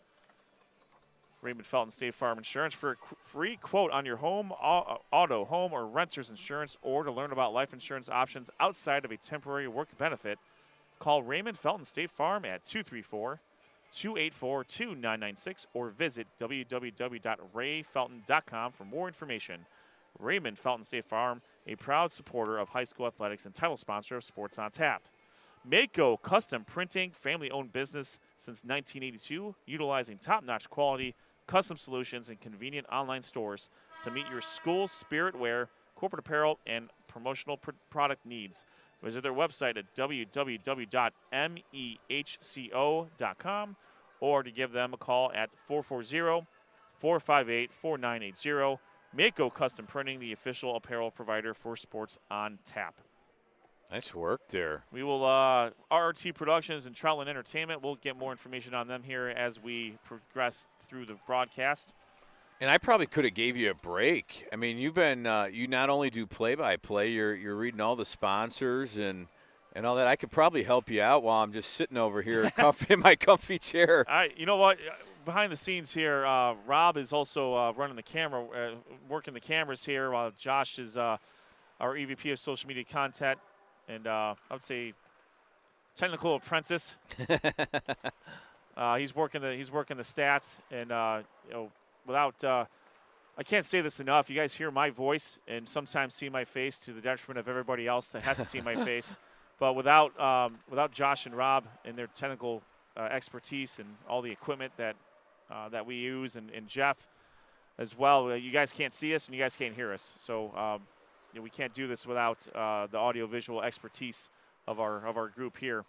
Raymond Felton State Farm Insurance for a free quote on your home, auto, home, or renter's insurance, or to learn about life insurance options outside of a temporary work benefit. Call Raymond Felton State Farm at 234-284-2996 or visit www.rayfelton.com for more information. Raymond Felton State Farm, a proud supporter of high school athletics and title sponsor of Sports on Tap. Mako Custom Printing, family-owned business since 1982, utilizing top-notch quality, custom solutions, and convenient online stores to meet your school spirit wear, corporate apparel, and promotional product needs. Visit their website at www.mehco.com or to give them a call at 440-458-4980. Mako Custom Printing, the official apparel provider for Sports on Tap. Nice work there. We will, RRT Productions and Troutland Entertainment, we'll get more information on them here as we progress through the broadcast. And I probably could have gave you a break. I mean, you've been, you not only do play-by-play, you're reading all the sponsors and all that. I could probably help you out while I'm just sitting over here in my comfy chair. You know what? Behind the scenes here, Rob is also running the camera, working the cameras here, while Josh is our EVP of social media content, and I would say technical apprentice. He's working the stats, and you know, without I can't say this enough. You guys hear my voice and sometimes see my face to the detriment of everybody else that has to see my face. But without Josh and Rob and their technical expertise and all the equipment that we use, and Jeff as well, you guys can't see us and you guys can't hear us. So you know, we can't do this without the audio-visual expertise of our group here.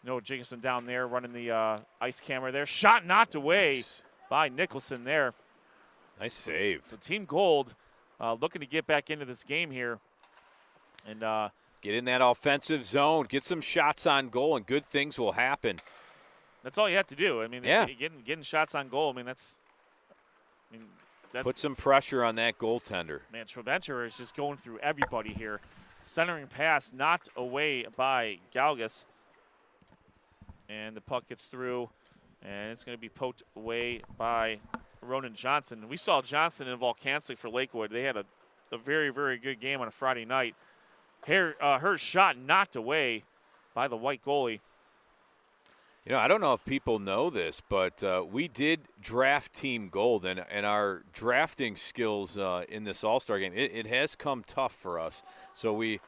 Noah Jacobson down there running the ice camera there. Shot knocked away by Nicholson there. Nice save. So Team Gold looking to get back into this game here. And get in that offensive zone. Get some shots on goal, and good things will happen. That's all you have to do. I mean, yeah. Getting shots on goal, Put some pressure on that goaltender. Man, Treventer is just going through everybody here. Centering pass knocked away by Galgas. And the puck gets through, and it's going to be poked away by Ronan Johnson. We saw Johnson in Volkancic for Lakewood. They had a very, very good game on a Friday night. Her shot knocked away by the white goalie. You know, I don't know if people know this, but we did draft Team Gold, and our drafting skills in this All-Star game, it has come tough for us. So we,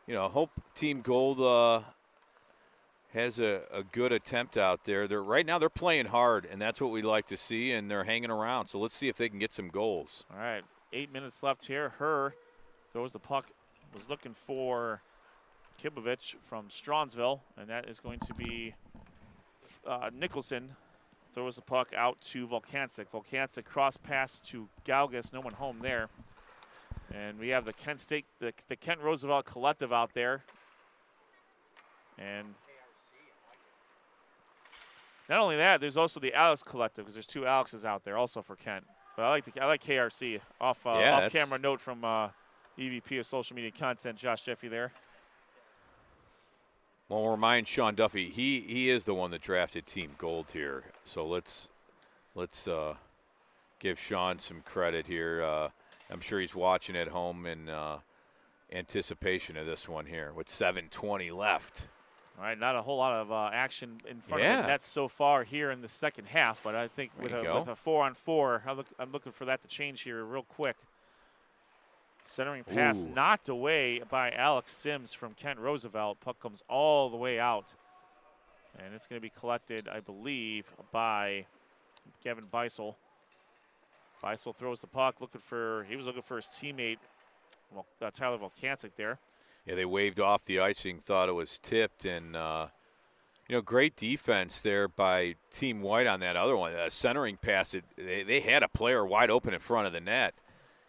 you know, hope Team Gold has a good attempt out there. Right now they're playing hard, and that's what we like to see, and they're hanging around. So let's see if they can get some goals. All right, 8 minutes left here. Her throws the puck, was looking for Kibovich from Stronsville, and that is going to be Nicholson. Throws the puck out to Volkancic. Volkancic cross pass to Galgas. No one home there. And we have the Kent Roosevelt Collective out there. And not only that, there's also the Alex Collective, because there's two Alexes out there also for Kent. But I like KRC. Off camera note from EVP of social media content, Josh Jeffy there. Well, we'll remind Sean Duffy, he is the one that drafted Team Gold here. So let's give Sean some credit here. I'm sure he's watching at home in anticipation of this one here with 7:20 left. All right, not a whole lot of action in front of the net so far here in the second half, but I think with a 4-on-4, I'm looking for that to change here real quick. Centering pass knocked away by Alex Sims from Kent Roosevelt. Puck comes all the way out. And it's going to be collected, I believe, by Kevin Beisel. Beisel throws the puck, he was looking for his teammate, Tyler Volkancic there. Yeah, they waved off the icing, thought it was tipped, and you know, great defense there by Team White on that other one. Centering pass, they had a player wide open in front of the net.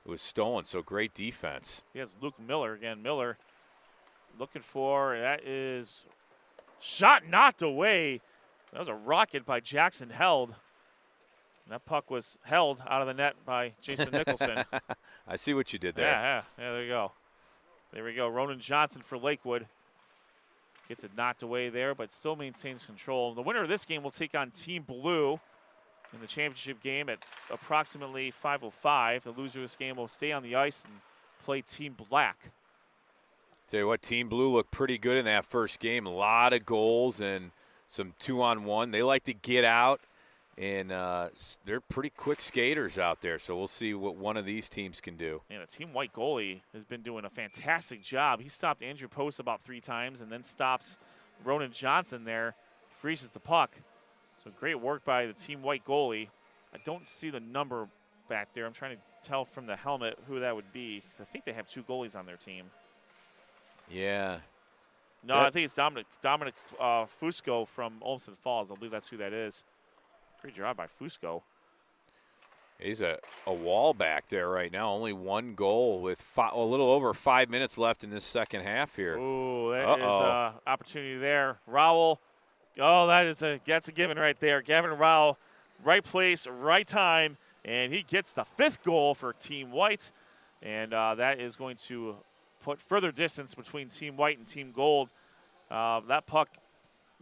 It was stolen, so great defense. He has Luke Miller again. Miller looking for, that is shot knocked away. That was a rocket by Jackson Held. And that puck was held out of the net by Jason Nicholson. I see what you did there. Yeah, there you go. There we go. Ronan Johnson for Lakewood. Gets it knocked away there, but still maintains control. The winner of this game will take on Team Blue in the championship game at approximately 5:05. The loser of this game will stay on the ice and play Team Black. Tell you what, Team Blue looked pretty good in that first game. A lot of goals and some 2-on-1. They like to get out, and they're pretty quick skaters out there. So we'll see what one of these teams can do. And a Team White goalie has been doing a fantastic job. He stopped Andrew Post about 3 times and then stops Ronan Johnson there, freezes the puck. So great work by the Team White goalie. I don't see the number back there. I'm trying to tell from the helmet who that would be, because I think they have 2 goalies on their team. Yeah. No, I think it's Dominic Fusco from Olmsted Falls. I believe that's who that is. Great job by Fusco. He's a wall back there right now. Only one goal with a little over 5 minutes left in this second half here. Ooh, that is an opportunity there. Rowell, that's a given right there. Gavin Rowell, right place, right time, and he gets the 5th goal for Team White. And that is going to put further distance between Team White and Team Gold. That puck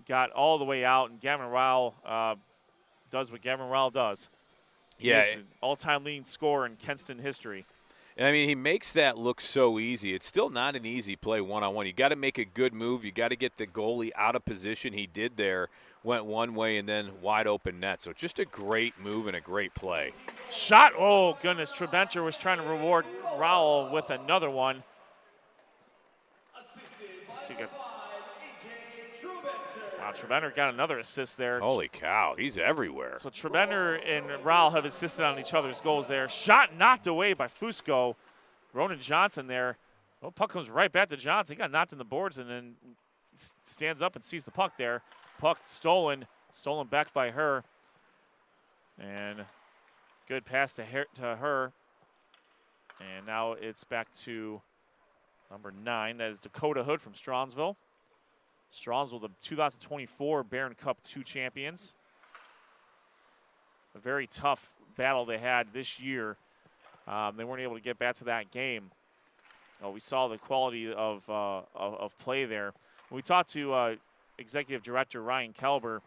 got all the way out, and Gavin Rowell does what Gavin Rowell does. Yeah, he's the all-time leading scorer in Kenston history. I mean, he makes that look so easy. It's still not an easy play one-on-one. You got to make a good move. You got to get the goalie out of position. He did there, went one way and then wide open net. So just a great move and a great play. Shot. Oh, goodness. Trebenter was trying to reward Rowell with another one. Let's see, wow, Trebenter got another assist there. Holy cow, he's everywhere. So Trebenter and Rowell have assisted on each other's goals there. Shot knocked away by Fusco. Ronan Johnson there. Oh, puck comes right back to Johnson. He got knocked in the boards and then stands up and sees the puck there. Puck stolen back by her. And good pass to her. And now it's back to number 9. That is Dakota Hood from Strongsville. Strongsville, the 2024 Barron Cup 2 champions. A very tough battle they had this year. They weren't able to get back to that game. We saw the quality of play there. When we talked to Executive Director Ryan Kelber,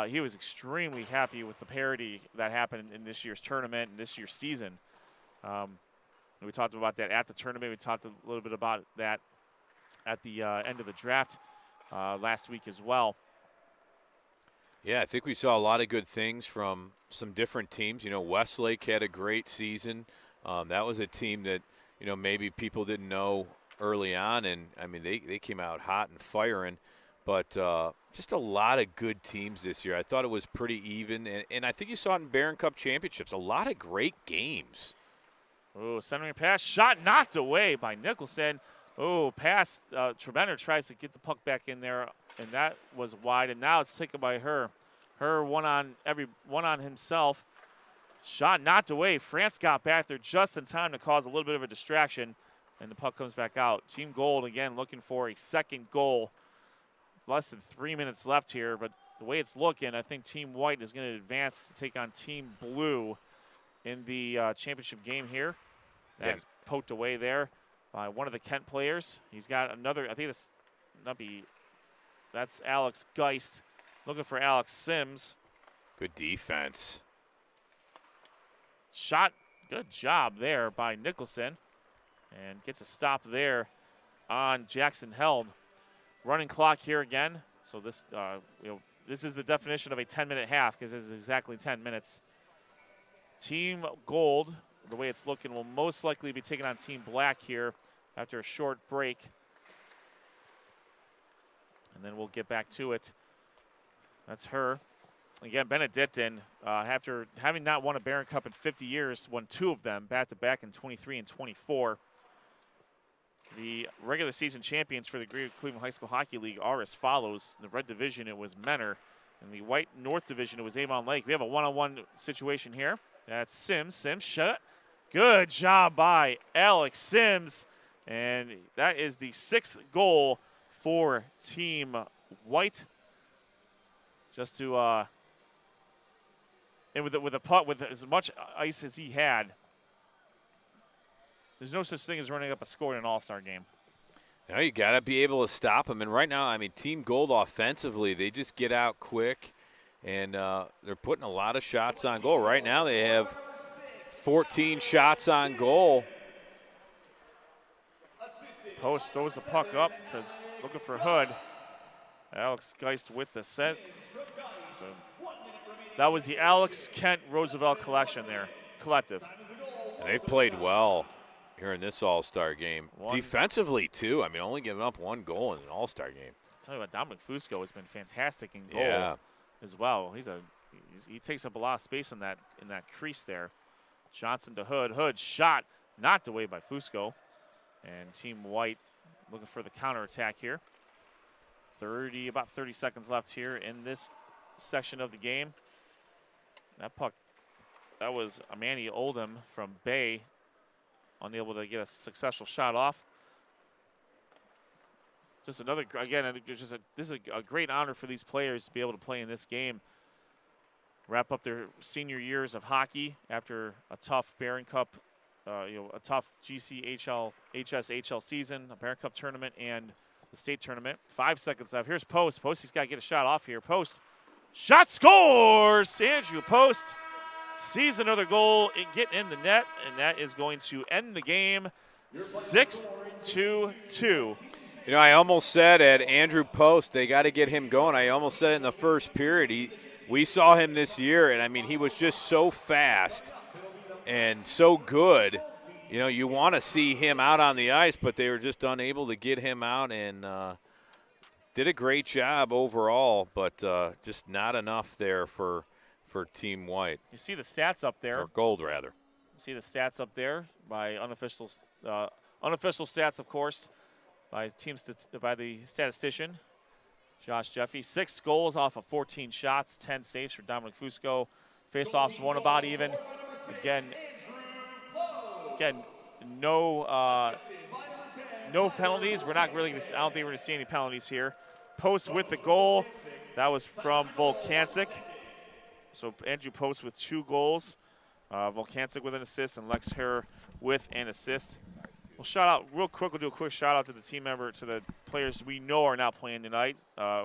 he was extremely happy with the parity that happened in this year's tournament and this year's season. We talked about that at the tournament. We talked a little bit about that at the end of the draft last week as well. Yeah, I think we saw a lot of good things from some different teams. You know, Westlake had a great season. That was a team that, you know, maybe people didn't know early on. And, I mean, they came out hot and firing. But just a lot of good teams this year. I thought it was pretty even. And I think you saw it in Barron Cup championships. A lot of great games. Oh, centering pass. Shot knocked away by Nicholson. Oh, pass. Trebenter tries to get the puck back in there, and that was wide. And now it's taken by her. Her one on himself. Shot knocked away. France got back there just in time to cause a little bit of a distraction, and the puck comes back out. Team Gold again looking for a second goal. Less than 3 minutes left here, but the way it's looking, I think Team White is going to advance to take on Team Blue in the championship game here. That's poked away there by one of the Kent players. He's got another, I think that's Alex Geist looking for Alex Sims. Good defense. Shot, good job there by Nicholson, and gets a stop there on Jackson Held. Running clock here again. So this, this is the definition of a 10-minute half because this is exactly 10 minutes. Team Gold, the way it's looking, will most likely be taking on Team Black here after a short break. And then we'll get back to it. That's her. Again, Benedictine, after having not won a Barron Cup in 50 years, won 2 of them back-to-back in 23 and 24. The regular season champions for the Greater Cleveland High School Hockey League are as follows. In the red division, it was Menor. In the white North division, it was Avon Lake. We have a one-on-one situation here. That's Sims. Sims shot. Good job by Alex Sims. And that is the 6th goal for Team White. Just to, and with a putt, with as much ice as he had, there's no such thing as running up a score in an all-star game. Now you got to be able to stop them. And right now, I mean, Team Gold offensively, they just get out quick, and they're putting a lot of shots on goal. Right now they have 14 shots on goal. Post throws the puck up, says looking for Hood. Alex Geist with the set. So that was the Alex Kent Roosevelt collective. And they've played well here in this all-star game. Defensively, too. I mean, only giving up 1 goal in an all-star game. I'll tell you what, Dominic Fusco has been fantastic in goal as well. He takes up a lot of space in that crease there. Johnson to Hood. Hood shot, knocked away by Fusco. And Team White looking for the counterattack here. About 30 seconds left here in this section of the game. That puck That was Manny Oldham from Bay, unable to get a successful shot off. Just another, again, this is a great honor for these players to be able to play in this game. Wrap up their senior years of hockey after a tough Barron Cup, a tough GCHSHL season, a Barron Cup tournament, and the state tournament. 5 seconds left. Here's Post. Post, he's got to get a shot off here. Post, shot scores! Andrew Post sees another goal and get in the net, and that is going to end the game 6-2. You know, I almost said at Andrew Post, they got to get him going. I almost said it in the first period. We saw him this year, and, I mean, he was just so fast and so good. You know, you want to see him out on the ice, but they were just unable to get him out, and did a great job overall, but just not enough there for Team White. You see the stats up there. Or Gold, rather. You see the stats up there by unofficial stats, of course, by the statistician, Josh Jeffy. 6 goals off of 14 shots, 10 saves for Dominic Fusco. Face-offs won about even. Again, no penalties. We're not really. I don't think we're going to see any penalties here. Post with the goal. That was from Volkancic. So Andrew Post with 2 goals. Volkancic with an assist, and Lex Herr with an assist. We'll shout out real quick. We'll do a quick shout out to the team member, to the players we know are not playing tonight.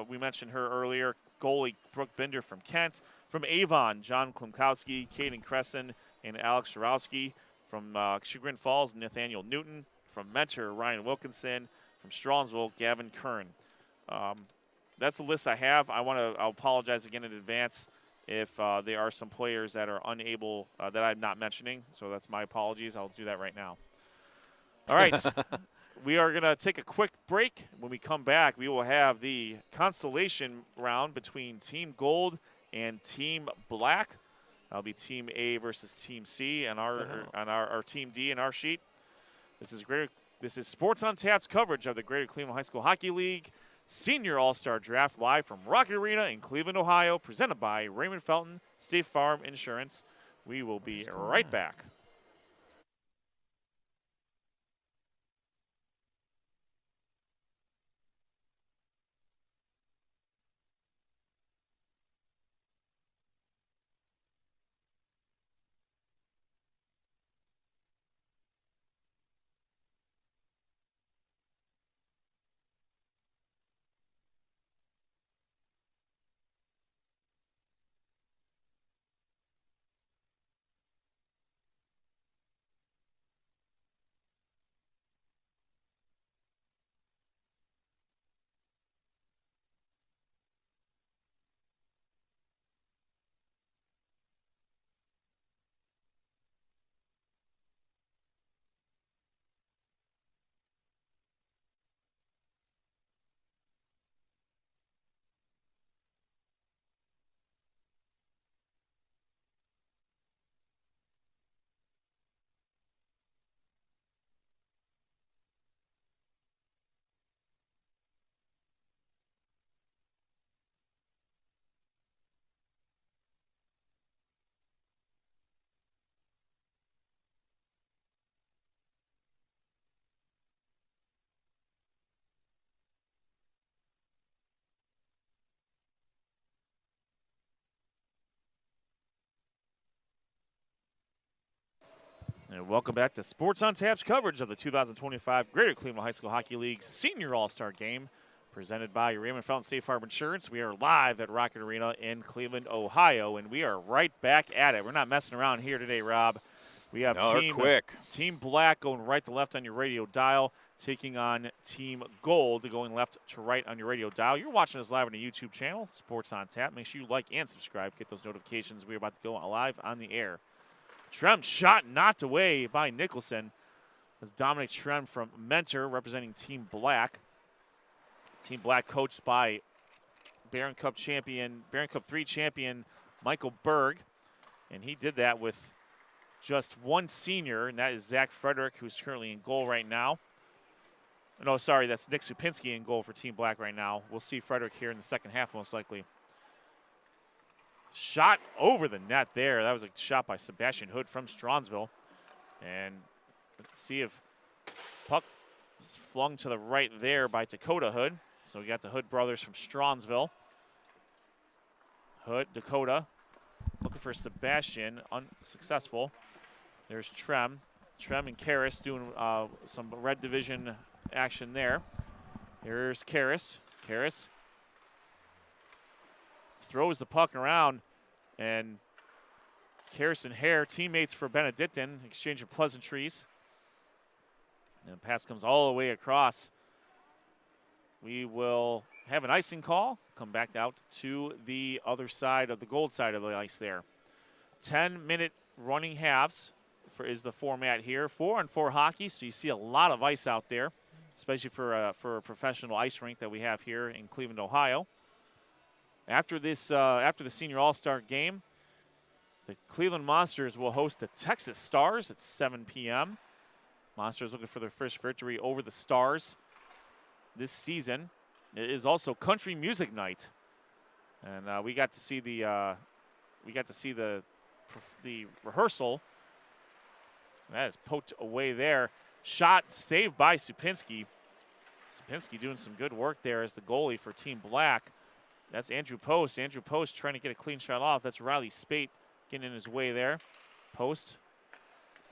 We mentioned her earlier. Goalie Brooke Binder from Kent. From Avon, John Klimkowski, Caden Cresson, and Alex Jarowski. From Chagrin Falls, Nathaniel Newton. From Mentor, Ryan Wilkinson. From Stronsville, Gavin Kern. That's the list I have. I'll apologize again in advance if there are some players that are unable, that I'm not mentioning. So that's my apologies. I'll do that right now. All right. We are going to take a quick break. When we come back, we will have the consolation round between Team Gold and Team Black. That'll be Team A versus Team C and our Team D in our sheet. This is Sports on Tap's coverage of the Greater Cleveland High School Hockey League Senior All-Star Draft live from Rocket Arena in Cleveland, Ohio, presented by Raymond Felton, State Farm Insurance. We will be right back. And welcome back to Sports on Tap's coverage of the 2025 Greater Cleveland High School Hockey League Senior All-Star Game, presented by Raymond Felton State Farm Insurance. We are live at Rocket Arena in Cleveland, Ohio, and we are right back at it. We're not messing around here today, Rob. We have Team Black going right to left on your radio dial, taking on Team Gold going left to right on your radio dial. You're watching us live on the YouTube channel, Sports on Tap. Make sure you like and subscribe. Get those notifications. We're about to go live on the air. Trem shot knocked away by Nicholson. That's Dominic Trem from Mentor representing Team Black. Team Black coached by Barron Cup 3 champion Michael Berg. And he did that with just one senior, and that is Zach Frederick, who's currently in goal right now. No, sorry, that's Nick Supinski in goal for Team Black right now. We'll see Frederick here in the second half most likely. Shot over the net there. That was a shot by Sebastian Hood from Stronsville. And let's see if puck is flung to the right there by Dakota Hood. So we got the Hood brothers from Stronsville. Hood, Dakota, looking for Sebastian, unsuccessful. There's Trem. Trem and Karras doing some red division action there. Here's Karras. Karras throws the puck around, and Karras and Hare, teammates for Benedictine, exchange of pleasantries. And the pass comes all the way across. We will have an icing call, come back out to the other side of the gold side of the ice there. 10-minute running halves is the format here. 4-on-4 hockey, so you see a lot of ice out there, especially for a professional ice rink that we have here in Cleveland, Ohio. After the Senior All-Star game, the Cleveland Monsters will host the Texas Stars at 7 p.m. Monsters looking for their first victory over the Stars this season. It is also country music night, and we got to see the rehearsal. That is poked away there. Shot saved by Supinski. Supinski doing some good work there as the goalie for Team Black. That's Andrew Post. Andrew Post trying to get a clean shot off. That's Riley Spate getting in his way there. Post.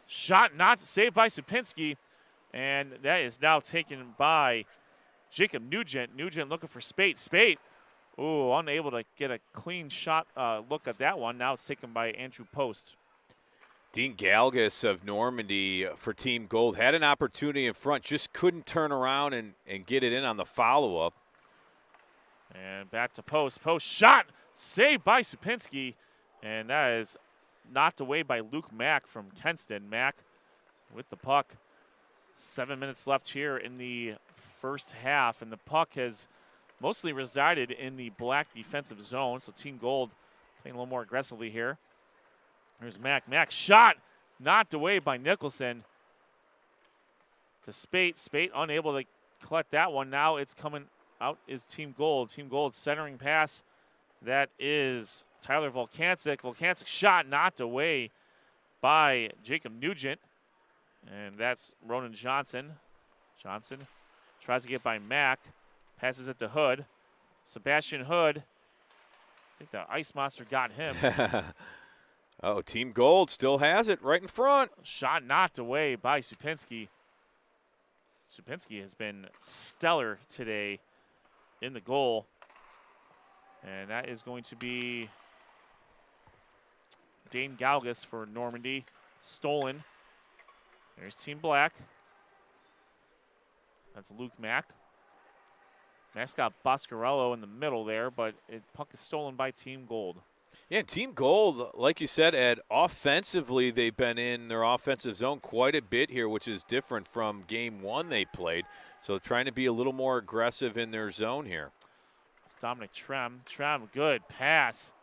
Shot not saved by Supinski. And that is now taken by Jacob Nugent. Nugent looking for Spate. Spate, ooh, unable to get a clean shot look at that one. Now it's taken by Andrew Post. Dean Galgus of Normandy for Team Gold had an opportunity in front, just couldn't turn around and get it in on the follow-up. And back to Post. Post shot saved by Supinski. And that is knocked away by Luke Mack from Kenston. Mack with the puck. 7 minutes left here in the first half. And the puck has mostly resided in the Black defensive zone. So Team Gold playing a little more aggressively here. Here's Mack. Mack shot knocked away by Nicholson. To Spate. Spate unable to collect that one. Now it's coming out is Team Gold. Team Gold centering pass. That is Tyler Volkancic. Volkancic shot knocked away by Jacob Nugent. And that's Ronan Johnson. Johnson tries to get by Mack. Passes it to Hood. Sebastian Hood. I think the Ice Monster got him. Oh, Team Gold still has it right in front. Shot knocked away by Supinski. Supinski has been stellar today in the goal. And that is going to be Dane Galgus for Normandy. Stolen. There's Team Black. That's Luke Mack. Mack's got Boscarello in the middle there, but puck is stolen by Team Gold. Yeah, Team Gold, like you said, Ed, offensively they've been in their offensive zone quite a bit here, which is different from game one they played. So trying to be a little more aggressive in their zone here. It's Dominic Trem. Trem, good pass.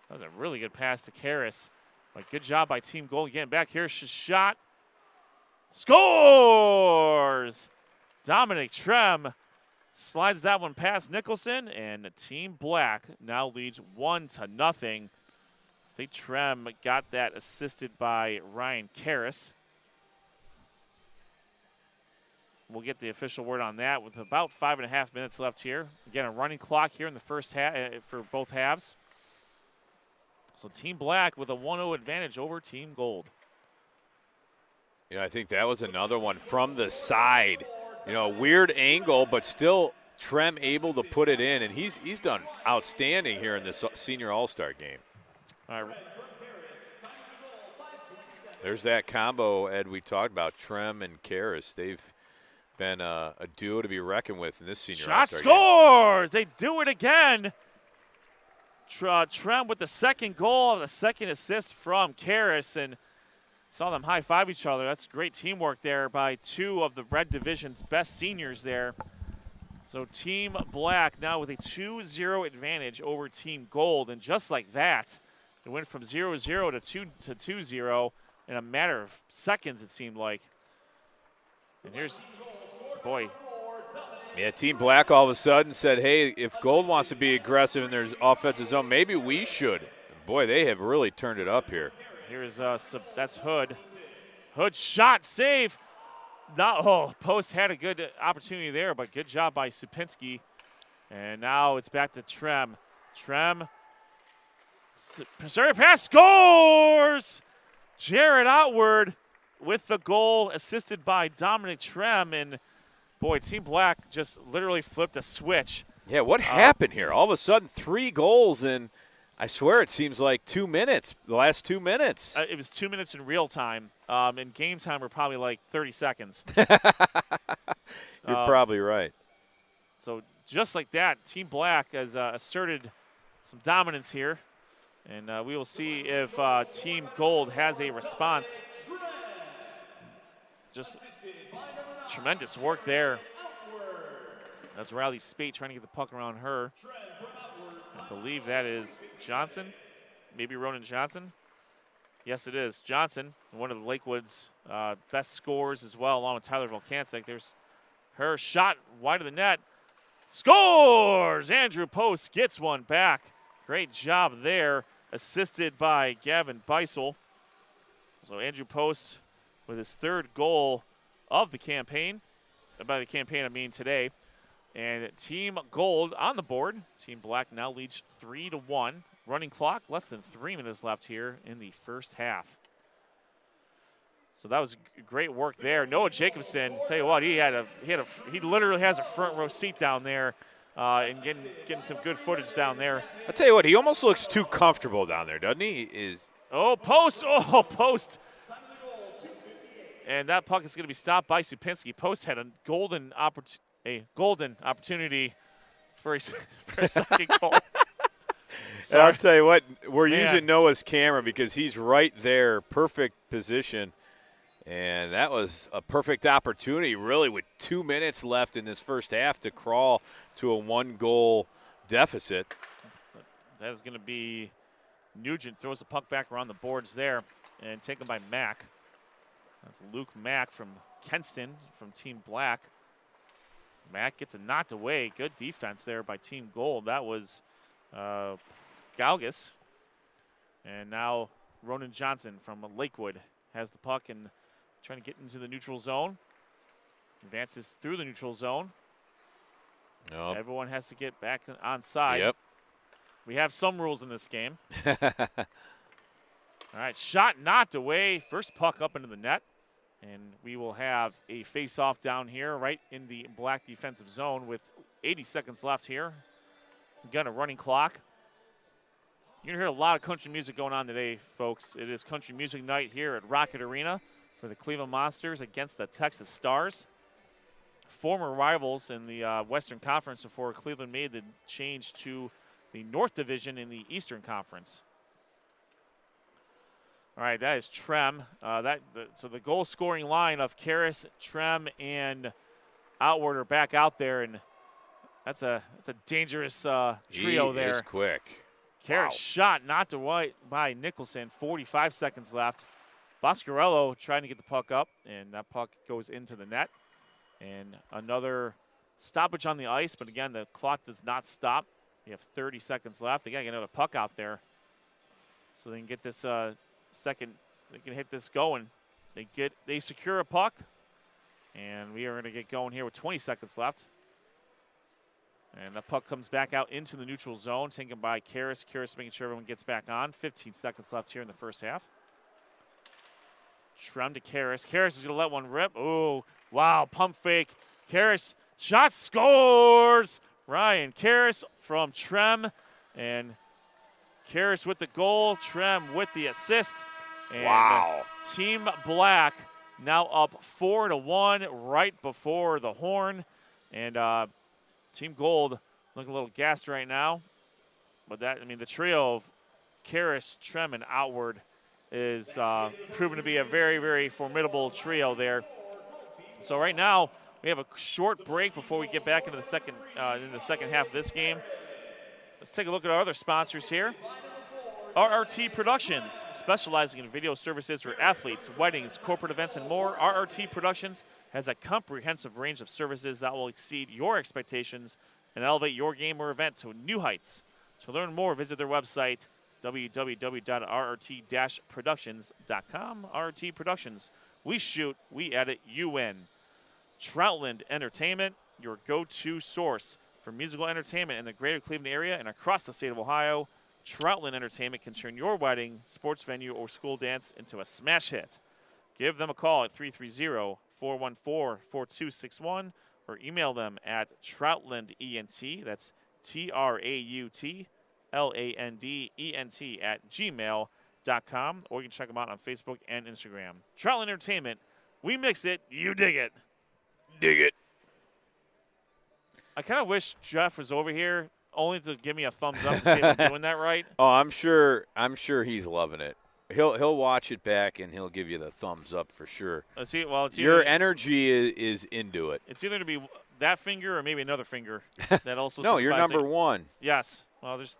That was a really good pass to Karras. But good job by Team Gold getting back. Here's his shot. Scores! Dominic Trem slides that one past Nicholson, and Team Black now leads 1-0. I think Trem got that assisted by Ryan Karras. We'll get the official word on that with about 5.5 minutes left here. Again, a running clock here in the first half for both halves. So Team Black with a 1-0 advantage over Team Gold. Yeah, I think that was another one from the side. You know, weird angle, but still Trem able to put it in, and he's done outstanding here in this Senior All-Star game. All right. There's that combo, Ed, we talked about, Trem and Karras. They've been a duo to be reckoned with in this Senior All-Star game. Shot scores! They do it again. Trem with the second goal, the second assist from Karras, and saw them high-five each other. That's great teamwork there by two of the Red Division's best seniors there. So Team Black now with a 2-0 advantage over Team Gold. And just like that, it went from 0-0 to 2-0 in a matter of seconds, it seemed like. And here's, boy. Yeah, Team Black all of a sudden said, hey, if Gold wants to be aggressive in their offensive zone, maybe we should. Boy, they have really turned it up here. Here's that's Hood. Hood shot, save. Post had a good opportunity there, but good job by Supinski. And now it's back to Trem. Trem, sorry, pass, scores! Jared Outward with the goal, assisted by Dominic Trem. And boy, Team Black just literally flipped a switch. Yeah, what happened here? All of a sudden, 3 goals in, I swear it seems like 2 minutes, the last 2 minutes. It was 2 minutes in real time. In game time, we're probably like 30 seconds. You're probably right. So just like that, Team Black has asserted some dominance here. And we will see if Team Gold has a response. Just tremendous work there. That's Riley Spate trying to get the puck around her. I believe that is Johnson, maybe Ronan Johnson. Yes, it is Johnson, one of the Lakewood's best scorers as well, along with Tyler Volkancic. There's her shot wide of the net. Scores! Andrew Post gets one back. Great job there, assisted by Gavin Beisel. So Andrew Post with his 3rd goal of the campaign. By the campaign, I mean today. And Team Gold on the board. Team Black now leads 3-1. Running clock, less than 3 minutes left here in the first half. So that was great work there. Noah Jacobson, tell you what, he literally has a front row seat down there, and getting some good footage down there. I'll tell you what, he almost looks too comfortable down there, doesn't he? Post. And that puck is going to be stopped by Supinski. Post had a golden opportunity for a second goal. And I'll tell you what, we're using Noah's camera because he's right there, perfect position. And that was a perfect opportunity, really, with 2 minutes left in this first half to crawl to a 1-goal deficit. That is going to be Nugent. Throws the puck back around the boards there and taken by Mack. That's Luke Mack from Kenston from Team Black. Mack gets it knocked away. Good defense there by Team Gold. That was Galgus. And now Ronan Johnson from Lakewood has the puck and trying to get into the neutral zone. Advances through the neutral zone. Nope. Everyone has to get back on side. Yep. We have some rules in this game. All right, shot knocked away. First puck up into the net. And we will have a face-off down here right in the Black defensive zone with 80 seconds left here. We've got a running clock. You're going to hear a lot of country music going on today, folks. It is country music night here at Rocket Arena for the Cleveland Monsters against the Texas Stars. Former rivals in the Western Conference before Cleveland made the change to the North Division in the Eastern Conference. All right, that is Trem. So the goal-scoring line of Karras, Trem, and Outward are back out there, and that's a dangerous trio there. He is quick. Karras shot knocked away by Nicholson. 45 seconds left. Boscarello trying to get the puck up, and that puck goes into the net. And another stoppage on the ice, but again, the clock does not stop. We have 30 seconds left. They got to get another puck out there so they can get this second. They can hit this going. They secure a puck, and we are going to get going here with 20 seconds left. And the puck comes back out into the neutral zone, taken by Karras. Karras making sure everyone gets back on. 15 seconds left here in the first half. Trem to Karras. Karras is going to let one rip. Oh, wow, pump fake. Karras, shot, scores! Ryan Karras from Trem, and Karras with the goal, Trem with the assist. And wow. Team Black now up 4-1 right before the horn. And Team Gold looking a little gassed right now. But the trio of Karras, Trem, and Outward is proven to be a very, very formidable trio there. So right now we have a short break before we get back into the second half of this game. Let's take a look at our other sponsors here. RRT Productions, specializing in video services for athletes, weddings, corporate events, and more. RRT Productions has a comprehensive range of services that will exceed your expectations and elevate your game or event to new heights. To learn more, visit their website, www.rrt-productions.com. RRT Productions. We shoot, we edit, you win. Troutland Entertainment, your go-to source for musical entertainment in the greater Cleveland area and across the state of Ohio. Troutland Entertainment can turn your wedding, sports venue, or school dance into a smash hit. Give them a call at 330-414-4261 or email them at troutlandent, that's TRAUTLANDENT @gmail.com, or you can check them out on Facebook and Instagram. Troutland Entertainment, we mix it, you dig it. Dig it. I kind of wish Jeff was over here only to give me a thumbs up to see if I'm doing that right. Oh, I'm sure he's loving it. He'll watch it back and he'll give you the thumbs up for sure. It's either, your energy is into it. It's either to be that finger or maybe another finger that also. No, you're number one. Yes. Well, there's.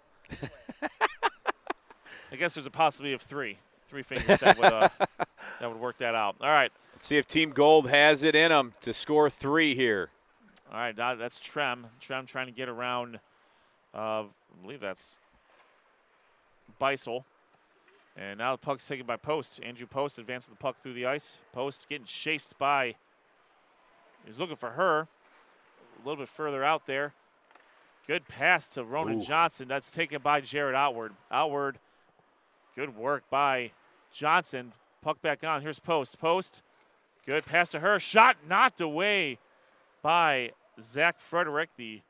I guess there's a possibility of three fingers that would work that out. All right. Let's see if Team Gold has it in them to score 3 here. All right, that's Trem. Trem trying to get around. I believe that's Beisel. And now the puck's taken by Post. Andrew Post advancing the puck through the ice. Post getting chased by. He's looking for her. A little bit further out there. Good pass to Ronan Johnson. That's taken by Jared Outward. Outward. Good work by Johnson. Puck back on. Here's Post. Post. Good pass to her. Shot knocked away by Zach Frederick, the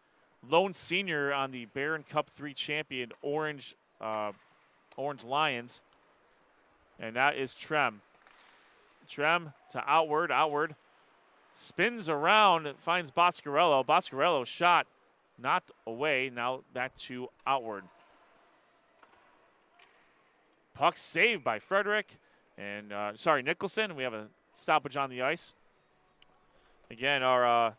lone senior on the Barron Cup 3 champion Orange Lions. And that is Trem. Trem to Outward. Outward spins around, finds Boscarello. Boscarello shot knocked away. Now back to Outward. Puck saved by Frederick. And, Nicholson. We have a stoppage on the ice. Again, the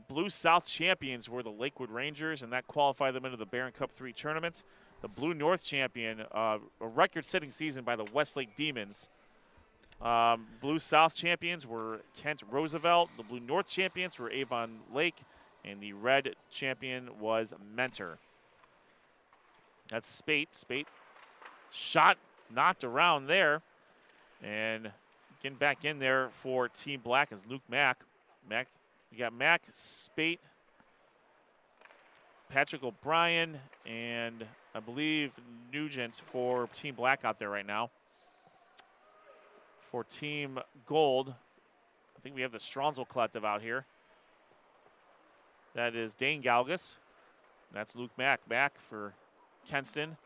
Blue South champions were the Lakewood Rangers, and that qualified them into the Barron Cup 3 tournament. The Blue North champion, a record-setting season by the Westlake Demons. Blue South champions were Kent Roosevelt. The Blue North champions were Avon Lake, and the Red champion was Mentor. That's Spate. Spate shot knocked around there, and getting back in there for Team Black is Luke Mack. You got Mack, Spate, Patrick O'Brien, and I believe Nugent for Team Black out there right now. For Team Gold, I think we have the Stronzel Collective out here. That is Dane Galgus. That's Luke Mack. Mack for Kenston.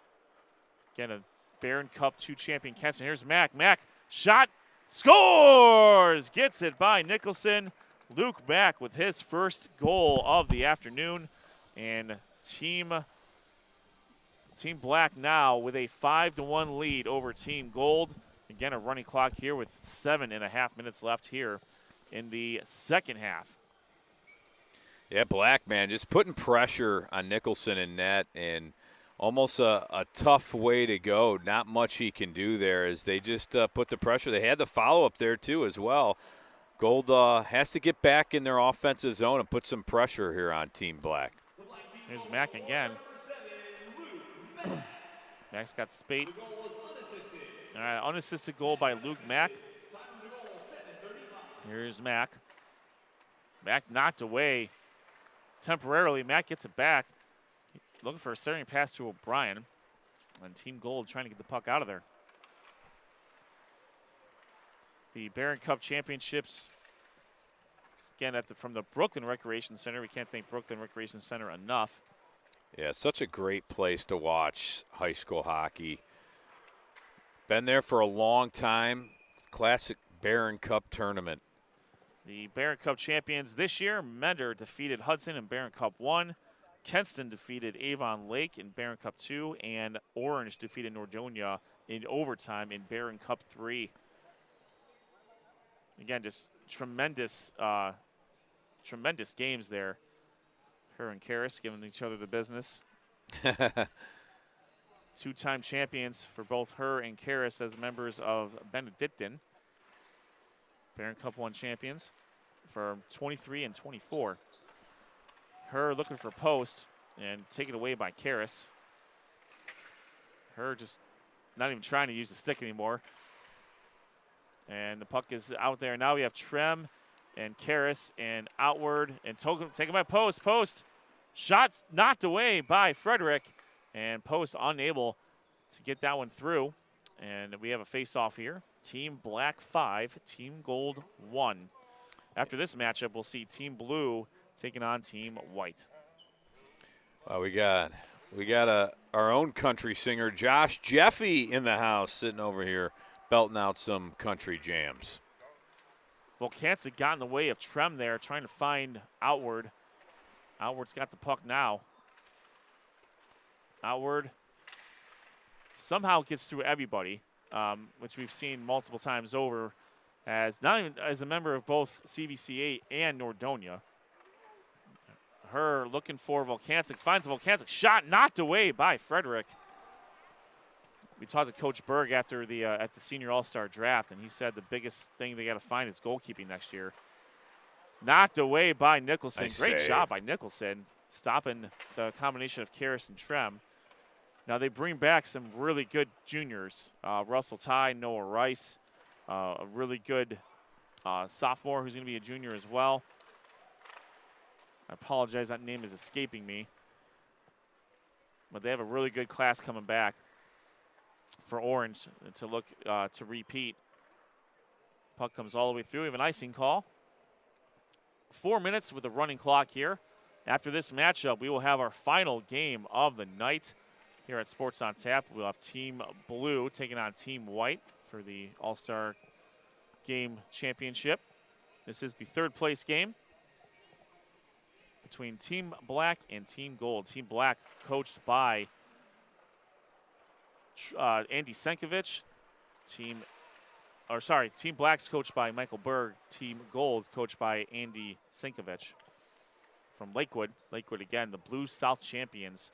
Again, a Barron Cup 2 champion Kenston. Here's Mack. Mack, shot, scores! Gets it by Nicholson. Luke Mack with his first goal of the afternoon. And Team Black now with a 5-1 lead over Team Gold. Again, a running clock here with 7.5 minutes left here in the second half. Yeah, Black, man, just putting pressure on Nicholson in net, and almost a tough way to go. Not much he can do there as they just put the pressure. They had the follow-up there, too, as well. Gold has to get back in their offensive zone and put some pressure here on Team Black. Here's Mack again. Mack's got Spate. All right, unassisted goal by Luke Mack. Here's Mack. Mack knocked away temporarily. Mack gets it back. Looking for a centering pass to O'Brien. And Team Gold trying to get the puck out of there. The Barron Cup Championships, again, from the Brooklyn Recreation Center. We can't thank Brooklyn Recreation Center enough. Yeah, such a great place to watch high school hockey. Been there for a long time. Classic Barron Cup tournament. The Barron Cup champions this year, Mender defeated Hudson in Barron Cup 1. Kenston defeated Avon Lake in Barron Cup 2. And Orange defeated Nordonia in overtime in Barron Cup 3. Again, just tremendous games there. Her and Karras giving each other the business. Two-time champions for both her and Karras as members of Benedictine. Barron Cup 1 champions for 23 and 24. Her looking for post and taken away by Karras. Her just not even trying to use the stick anymore. And the puck is out there. Now we have Trem and Karras and outward and taken by Post. Post shot knocked away by Frederick, and Post unable to get that one through. And we have a face-off here. Team Black 5, Team Gold 1. After this matchup, we'll see Team Blue taking on Team White. We got our own country singer, Josh Jeffy, in the house, sitting over here, belting out some country jams. Volkancic got in the way of Trem there, trying to find Outward. Outward's got the puck now. Outward somehow gets through everybody, which we've seen multiple times over, as not even as a member of both CVCA and Nordonia. Her looking for Volkancic, finds Volkancic, shot knocked away by Frederick. We talked to Coach Berg after the at the Senior All-Star Draft, and he said the biggest thing they got to find is goalkeeping next year. Knocked away by Nicholson. Nice Great save. shot by Nicholson, stopping the combination of Karras and Trem. Now they bring back some really good juniors. Russell Ty, Noah Rice, a really good sophomore who's going to be a junior as well. I apologize, that name is escaping me. But they have a really good class coming back for Orange to look to repeat. Puck comes all the way through. We have an icing call. 4 minutes with a running clock here. After this matchup, we will have our final game of the night here at Sports on Tap. We'll have Team Blue taking on Team White for the All-Star Game Championship. This is the third place game between Team Black and Team Gold. Team Black coached by Andy Senkovich. Team Black's coached by Michael Berg. Team Gold coached by Andy Senkovich from Lakewood. Lakewood again, the Blue South champions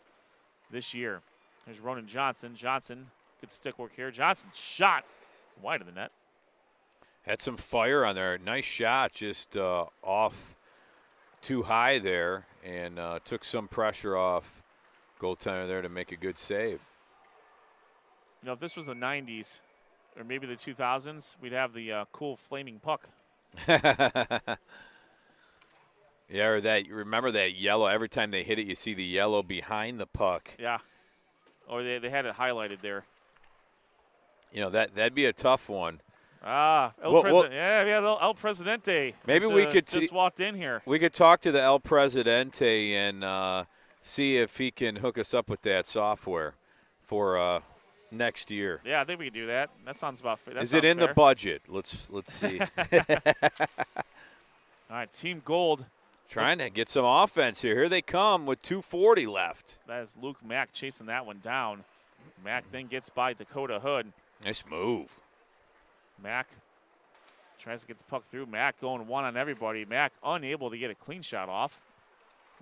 this year. There's Ronan Johnson. Johnson, good stick work here. Johnson shot wide of the net. Had some fire on there. Nice shot, just off too high there, and took some pressure off goaltender there to make a good save. You know, if this was the 90s or maybe the 2000s, we'd have the cool flaming puck. Yeah, or that, remember that yellow, every time they hit it, you see the yellow behind the puck. Yeah. Or they had it highlighted there. You know, that'd be a tough one. El Presidente. Maybe we could just walked in here. We could talk to the El Presidente and see if he can hook us up with that software for next year. Yeah, I think we could do that. That sounds about fair. Is it in the budget? Let's see. All right, Team Gold. Trying to get some offense here. Here they come with 2:40 left. That is Luke Mack chasing that one down. Mack then gets by Dakota Hood. Nice move. Mack tries to get the puck through. Mack going one on everybody. Mack unable to get a clean shot off.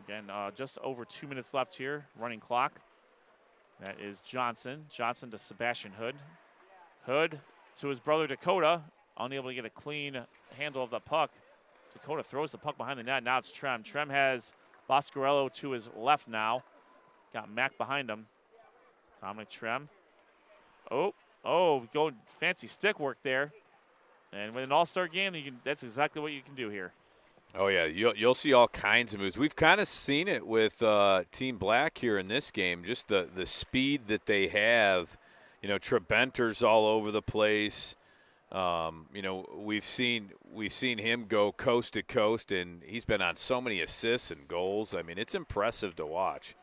Again, just over 2 minutes left here, running clock. That is Johnson. Johnson to Sebastian Hood. Hood to his brother Dakota. Unable to get a clean handle of the puck. Dakota throws the puck behind the net. Now it's Trem. Trem has Boscarello to his left now. Got Mack behind him. Dominic Trem. Going fancy stick work there. And with an all-star game, that's exactly what you can do here. Oh, yeah, you'll see all kinds of moves. We've kind of seen it with Team Black here in this game, just the speed that they have. You know, Trebenter's all over the place. You know, we've seen him go coast to coast, and he's been on so many assists and goals. I mean, it's impressive to watch.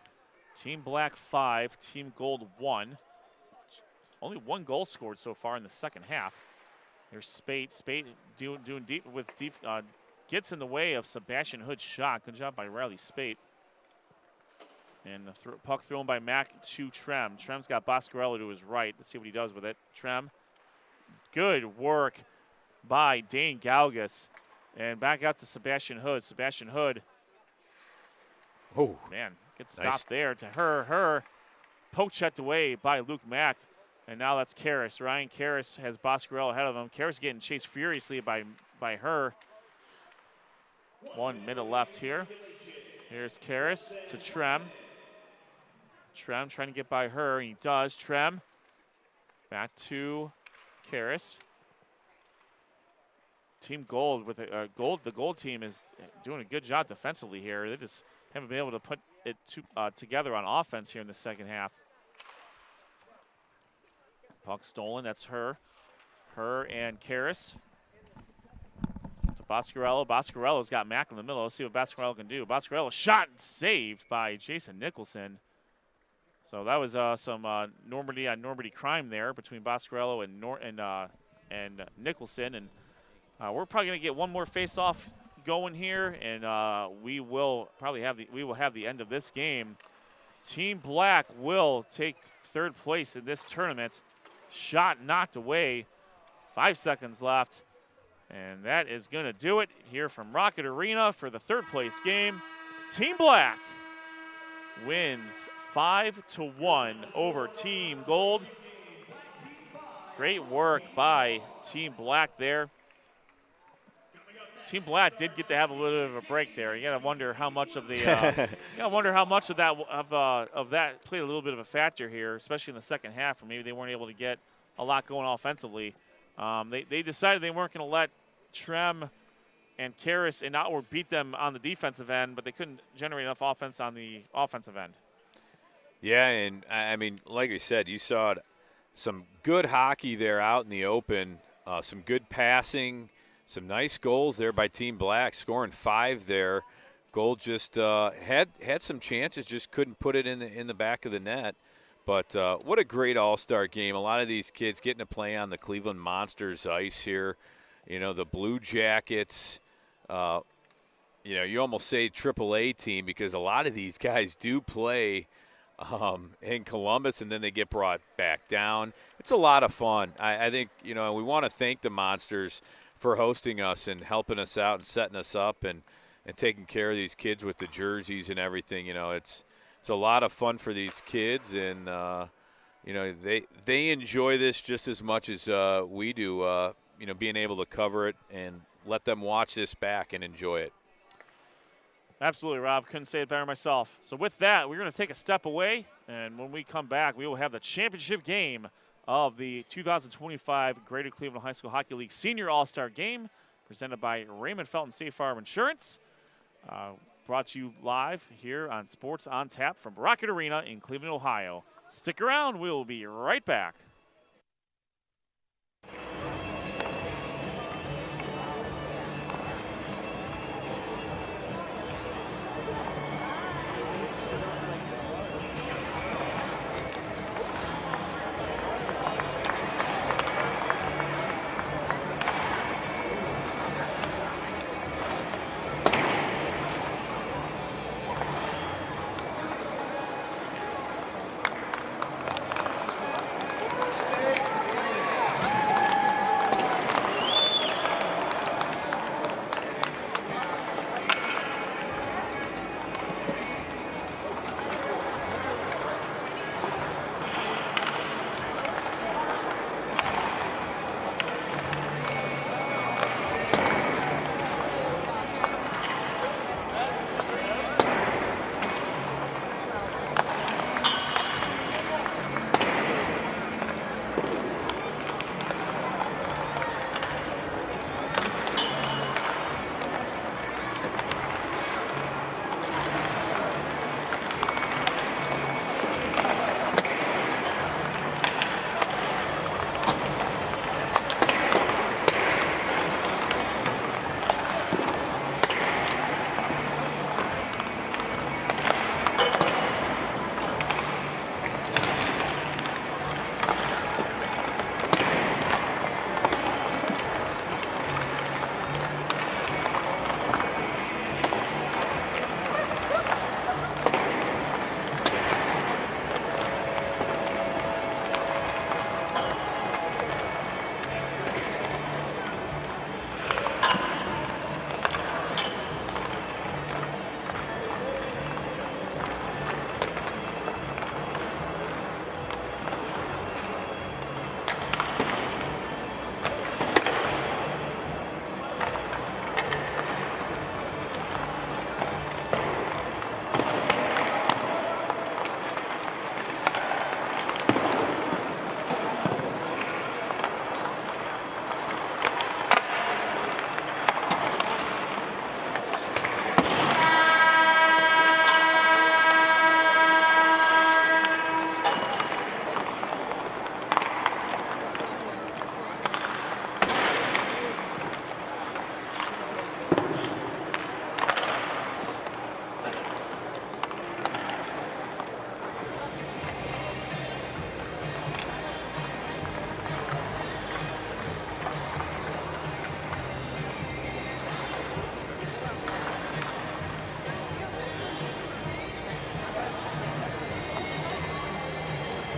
Team Black 5, Team Gold 1. Only one goal scored so far in the second half. There's Spate. Spate doing deep gets in the way of Sebastian Hood's shot. Good job by Riley Spate. And the puck thrown by Mack to Trem. Trem's got Boscarello to his right. Let's see what he does with it. Trem. Good work by Dane Galgas. And back out to Sebastian Hood. Sebastian Hood. Oh, man, gets stopped there to her. Poke checked away by Luke Mack. And now that's Karras. Ryan Karras has Boscarello ahead of him. Karras getting chased furiously by her. 1 minute left here. Here's Karras to Trem. Trem trying to get by her, and he does. Trem back to Karras. Team Gold with the Gold team is doing a good job defensively here. They just haven't been able to put it together on offense here in the second half. Puck stolen. That's her. Her and Karras. To Boscarello. Boscarello's got Mack in the middle. Let's see what Boscarello can do. Boscarello shot and saved by Jason Nicholson. So that was some Normandy on Normandy crime there between Boscarello and Nicholson. And we're probably going to get one more face-off going here, and we will have the end of this game. Team Black will take third place in this tournament. Shot knocked away. 5 seconds left, and that is going to do it here from Rocket Arena for the third place game. Team Black wins 5-1 over Team Gold. Great work by Team Black there. Team Black did get to have a little bit of a break there. You gotta wonder how much of the of that played a little bit of a factor here, especially in the second half, or maybe they weren't able to get a lot going offensively. They decided they weren't going to let Trem and Karras and Outward beat them on the defensive end, but they couldn't generate enough offense on the offensive end. Yeah, and I mean, like I said, you saw some good hockey there out in the open, some good passing. Some nice goals there by Team Black, scoring 5 there. Gold just had some chances, just couldn't put it in the back of the net. But what a great all-star game. A lot of these kids getting to play on the Cleveland Monsters ice here. You know, the Blue Jackets, you almost say AAA team because a lot of these guys do play in Columbus, and then they get brought back down. It's a lot of fun. I think, we want to thank the Monsters for hosting us and helping us out and setting us up and taking care of these kids with the jerseys and everything. It's a lot of fun for these kids, and they enjoy this just as much as we do. Being able to cover it and let them watch this back and enjoy it. Absolutely, Rob. Couldn't say it better myself. So with that, we're going to take a step away, and when we come back, we will have the championship game of the 2025 Greater Cleveland High School Hockey League Senior All-Star Game, presented by Raymond Felton State Farm Insurance. Brought to you live here on Sports on Tap from Rocket Arena in Cleveland, Ohio. Stick around. We'll be right back.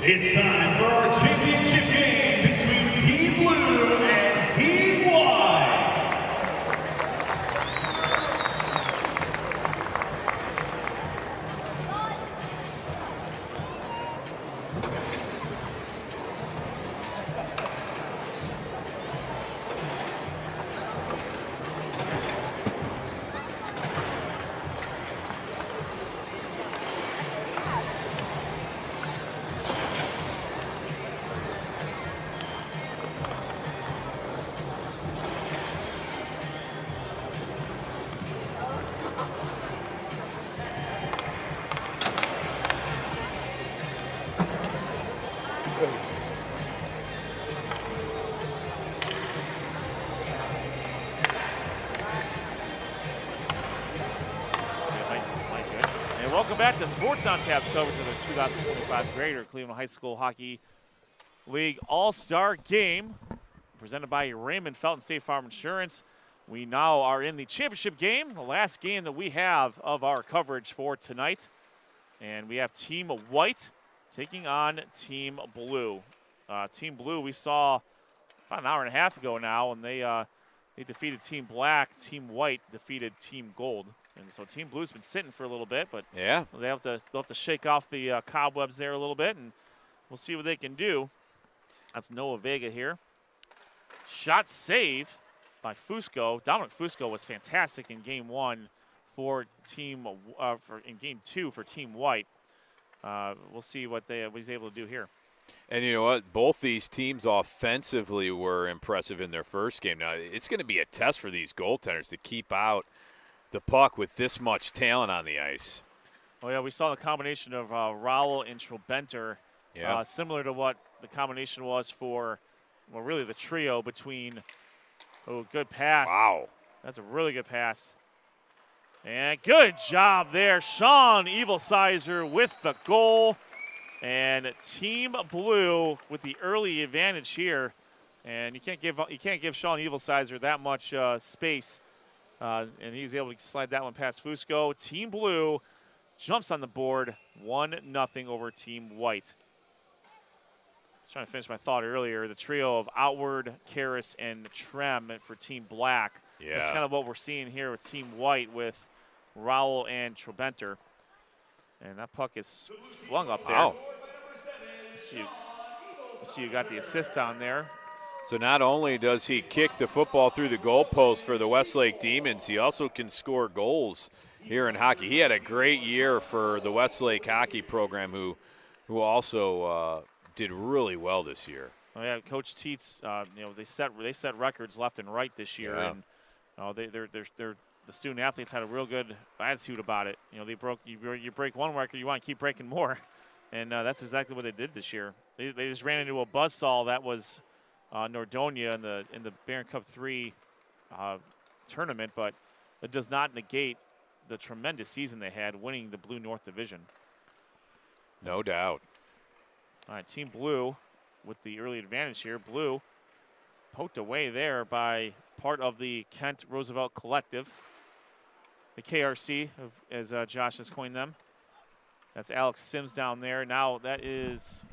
It's time for our championship game between Team Blue and Team White. Welcome back to Sports on Tap's coverage of the 2025 Greater Cleveland High School Hockey League All-Star Game, presented by Raymond Felton State Farm Insurance. We now are in the championship game, the last game that we have of our coverage for tonight. And we have Team White taking on Team Blue. Team Blue we saw about an hour and a half ago now, and they defeated Team Black. Team White defeated Team Gold. And so Team Blue's been sitting for a little bit, but yeah, they'll have to shake off the cobwebs there a little bit, and we'll see what they can do. That's Noah Vega here. Shot save by Fusco. Dominic Fusco was fantastic in game one for Team in game two for Team White. We'll see what he's able to do here. And you know what? Both these teams offensively were impressive in their first game. Now, it's going to be a test for these goaltenders to keep out the puck with this much talent on the ice. Oh, yeah, we saw the combination of Rowell and Trobenter, yeah. Similar to what the combination was for, well, really the trio between, good pass. Wow. That's a really good pass. And good job there. Sean Evilsizer with the goal. And Team Blue with the early advantage here. And you can't give Sean Evilsizer that much space. And he was able to slide that one past Fusco. Team Blue jumps on the board, 1-0 over Team White. I was trying to finish my thought earlier. The trio of Outward, Karras, and Trem for Team Black. Yeah. That's kind of what we're seeing here with Team White with Rowell and Trobenter. And that puck is flung up there. Wow. See you got the assist on there. So not only does he kick the football through the goalpost for the Westlake Demons, he also can score goals here in hockey. He had a great year for the Westlake hockey program, who also did really well this year. Oh yeah, Coach Teets, they set records left and right this year, Yeah. and the student athletes had a real good attitude about it. You know, you break one record, you want to keep breaking more, and that's exactly what they did this year. They just ran into a buzzsaw that was Nordonia in the Barron Cup 3 tournament, but it does not negate the tremendous season they had, winning the Blue North Division. No doubt. All right, Team Blue with the early advantage here. Blue poked away there by part of the Kent Roosevelt Collective, the KRC, as Josh has coined them. That's Alex Sims down there. Now that is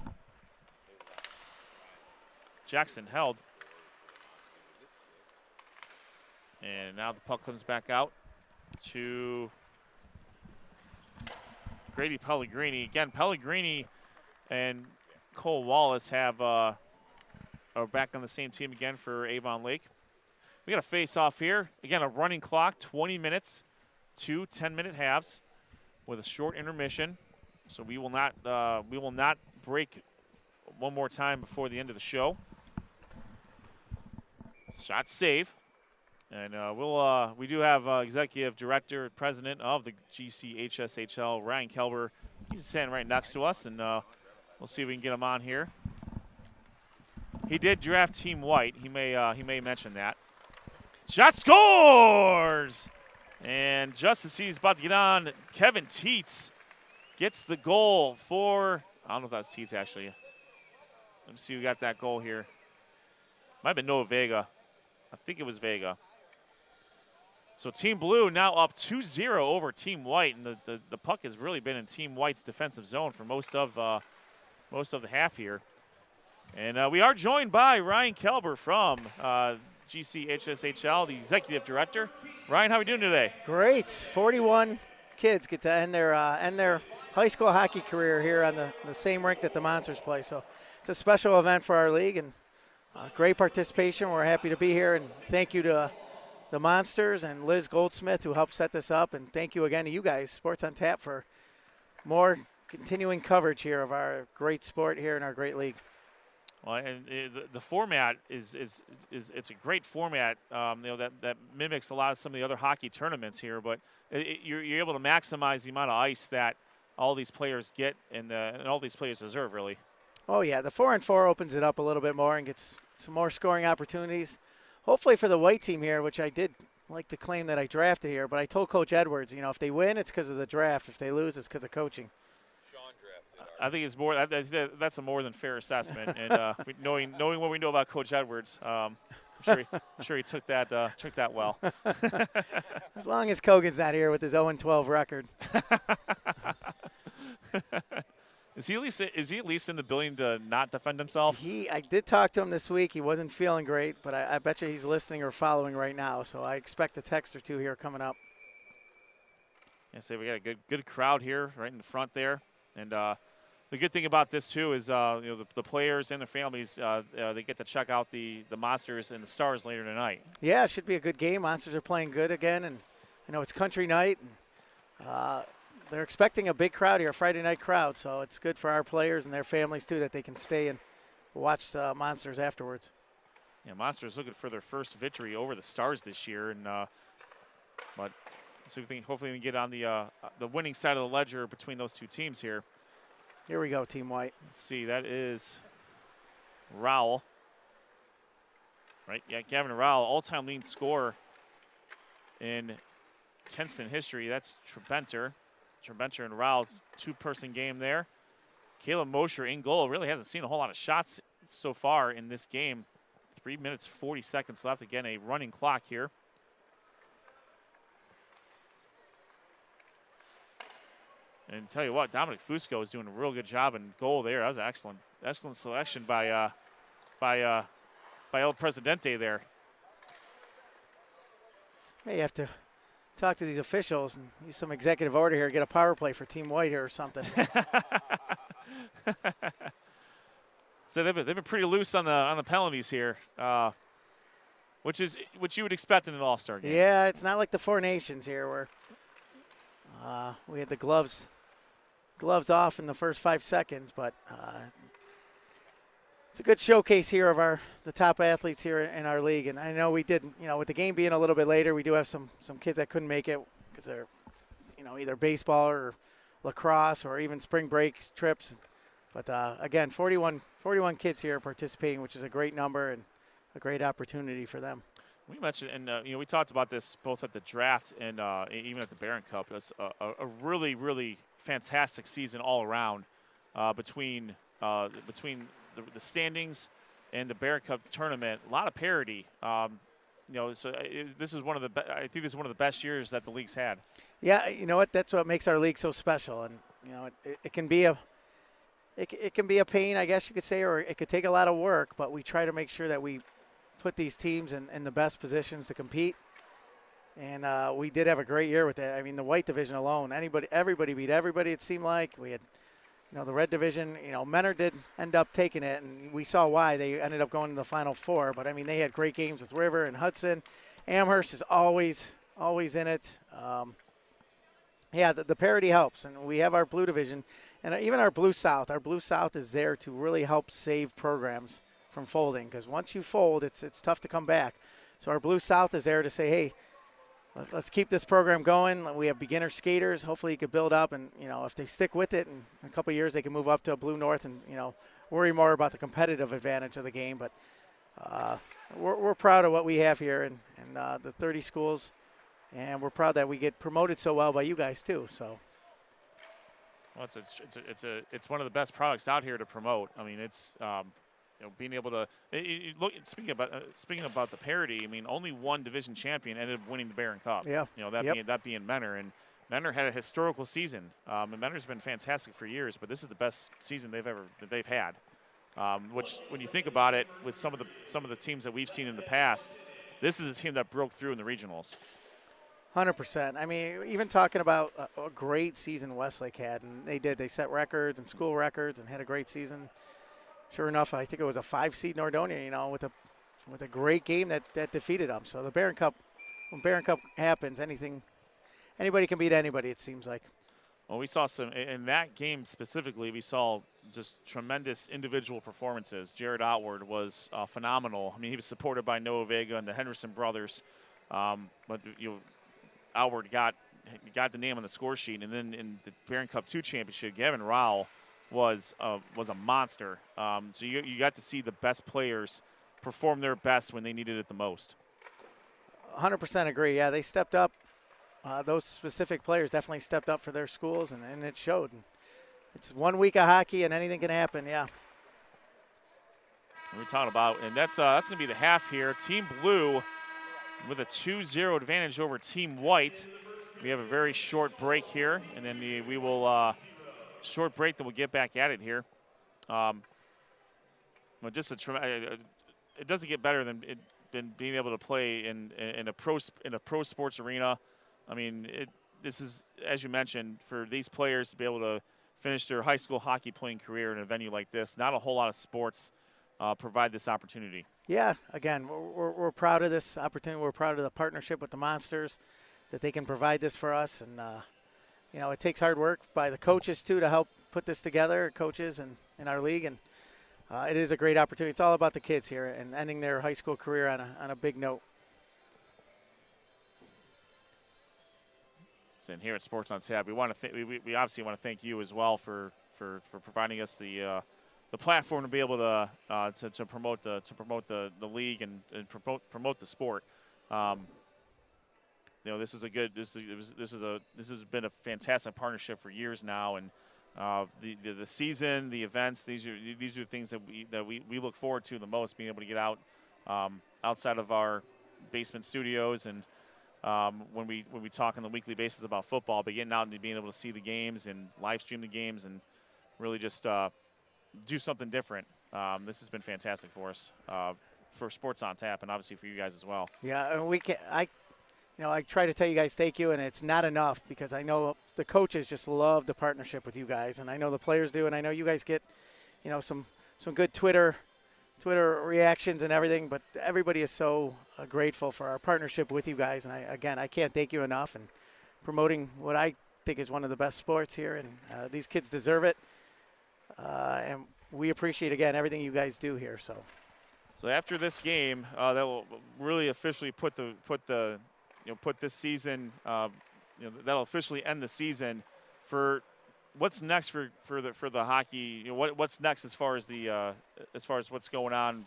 Jackson Held. And now the puck comes back out to Grady Pellegrini. Again, Pellegrini and Cole Wallace are back on the same team again for Avon Lake. We got a face-off here. Again, a running clock, 20 minutes, 2 10-minute halves with a short intermission. So we will not break one more time before the end of the show. Shot save. And we do have executive director, president of the GCHSHL, Ryan Kelber. He's standing right next to us, and we'll see if we can get him on here. He did draft Team White. He may mention that. Shot scores! And just as he's about to get on, Kevin Teets gets the goal for, I don't know if that was Teets actually. Let me see who got that goal here. Might have been Noah Vega. I think it was Vega. So Team Blue now up 2-0 over Team White, and the puck has really been in Team White's defensive zone for most of most of the half here. And we are joined by Ryan Kelber from GCHSHL, the executive director. Ryan, how are we doing today? Great. 41 kids get to end their high school hockey career here on the same rink that the Monsters play. So it's a special event for our league, and great participation. We're happy to be here, and thank you to the Monsters and Liz Goldsmith who helped set this up, and thank you again to you guys, Sports on Tap, for more continuing coverage here of our great sport here in our great league. Well, and the format is it's a great format, that mimics a lot of some of the other hockey tournaments here, but you're able to maximize the amount of ice that all these players get and all these players deserve, really. Oh yeah, the 4-on-4 opens it up a little bit more and gets some more scoring opportunities. Hopefully for the white team here, which I did like to claim that I drafted here, but I told Coach Edwards, if they win, it's because of the draft. If they lose, it's because of coaching. I think it's more. That's a more than fair assessment, and knowing what we know about Coach Edwards, I'm sure he took that well. As long as Kogan's not here with his 0-12 record. Is he at least in the building to not defend himself? I did talk to him this week. He wasn't feeling great, but I bet you he's listening or following right now. So I expect a text or two here coming up. Yeah, so we got a good crowd here right in the front there, and the good thing about this too is the players and their families they get to check out the Monsters and the Stars later tonight. Yeah, it should be a good game. Monsters are playing good again, and I know it's country night. And, they're expecting a big crowd here, a Friday night crowd, so it's good for our players and their families too that they can stay and watch the Monsters afterwards. Yeah, Monsters looking for their first victory over the Stars this year, and but so we think hopefully we can get on the winning side of the ledger between those two teams here. Here we go, Team White. Let's see, that is Rowell. Right, yeah, Gavin Rowell, all-time leading scorer in Kenston history. That's Trebenter. Trebenter and Rowell, two-person game there. Caleb Mosher in goal. Really hasn't seen a whole lot of shots so far in this game. 3 minutes, 40 seconds left. Again, a running clock here. And tell you what, Dominic Fusco is doing a real good job in goal there. That was an excellent selection by El Presidente there. May have to talk to these officials and use some executive order here, get a power play for Team White here or something. So they've been pretty loose on the penalties here, which you would expect in an All-Star game. Yeah, it's not like the Four Nations here where we had the gloves off in the first 5 seconds, but it's a good showcase here of the top athletes here in our league. And I know we did, with the game being a little bit later, we do have some kids that couldn't make it because they're, either baseball or lacrosse or even spring break trips. But again, 41 kids here participating, which is a great number and a great opportunity for them. We mentioned, and we talked about this both at the draft and even at the Barron Cup. It was a really, really fantastic season all around between the standings and the Barron Cup tournament. A lot of parity. This is one of the I think this is one of the best years that the league's had. Yeah, you know what? That's what makes our league so special, and it can be a pain, I guess you could say, or it could take a lot of work. But we try to make sure that we put these teams in the best positions to compete. And we did have a great year with that. I mean, the white division alone, everybody beat everybody, it seemed like. We had, the red division, Menor did end up taking it, and we saw why. They ended up going to the Final Four. But, I mean, they had great games with River and Hudson. Amherst is always in it. The parity helps. And we have our blue division and even our blue south. Our blue south is there to really help save programs from folding, because once you fold, it's tough to come back. So our blue south is there to say, hey, let's keep this program going. We have beginner skaters. Hopefully you could build up, and if they stick with it, in a couple of years they can move up to a blue north and worry more about the competitive advantage of the game. But we're proud of what we have here and the 30 schools, and we're proud that we get promoted so well by you guys too. So. Well, it's one of the best products out here to promote. I mean, it's being able to look. Speaking about the parity, I mean, only one division champion ended up winning the Barron Cup. Yeah. That being Menor, and Mentor had a historical season. And Mentor's been fantastic for years, but this is the best season they've had. Which, when you think about it, with some of the teams that we've seen in the past, this is a team that broke through in the regionals. 100%. I mean, even talking about a great season Westlake had, and they did. They set records and school records and had a great season. Sure enough, I think it was a 5-seed Nordonia, you know, with a great game that defeated them. So the Barron Cup, when Barron Cup happens, anybody can beat anybody, it seems like. Well, we saw some in that game specifically. We saw just tremendous individual performances. Jared Outward was phenomenal. I mean, he was supported by Noah Vega and the Henderson brothers, but Outward got the name on the score sheet. And then in the Barron Cup 2 championship, Gavin Rowell was a monster. So you got to see the best players perform their best when they needed it the most. 100% agree. Yeah, they stepped up. Those specific players definitely stepped up for their schools, and it showed. It's 1 week of hockey, and anything can happen, yeah. We're talking about, and that's going to be the half here. Team Blue with a 2-0 advantage over Team White. We have a very short break here, and then we will short break, then we'll get back at it here. Well, just it doesn't get better than being able to play in a pro sports arena. I mean, this is, as you mentioned, for these players to be able to finish their high school hockey playing career in a venue like this. Not a whole lot of sports provide this opportunity. Yeah, again, we're proud of this opportunity. We're proud of the partnership with the Monsters, that they can provide this for us. And, you know, it takes hard work by the coaches, too, to help put this together, coaches and in our league. And it is a great opportunity. It's all about the kids here and ending their high school career on a big note. And here at Sports on Tap, we want to we obviously want to thank you as well for providing us the platform to be able to promote the league and promote the sport. You know, this is a good this has been a fantastic partnership for years now, and the season, the events, these are things that we look forward to the most, being able to get out outside of our basement studios and. When we talk on a weekly basis about football, but getting out and being able to see the games and live stream the games and really just do something different. This has been fantastic for us, for Sports on Tap, and obviously for you guys as well. Yeah, and I try to tell you guys thank you, and it's not enough because I know the coaches just love the partnership with you guys, and I know the players do, and I know you guys get, you know, some good Twitter reactions and everything, but everybody is so grateful for our partnership with you guys. And I can't thank you enough, and promoting what I think is one of the best sports here, and these kids deserve it. And we appreciate, again, everything you guys do here. So after this game, that will really officially put this season, that'll officially end the season. For what's next for the hockey? You know, what's next as far as what's going on?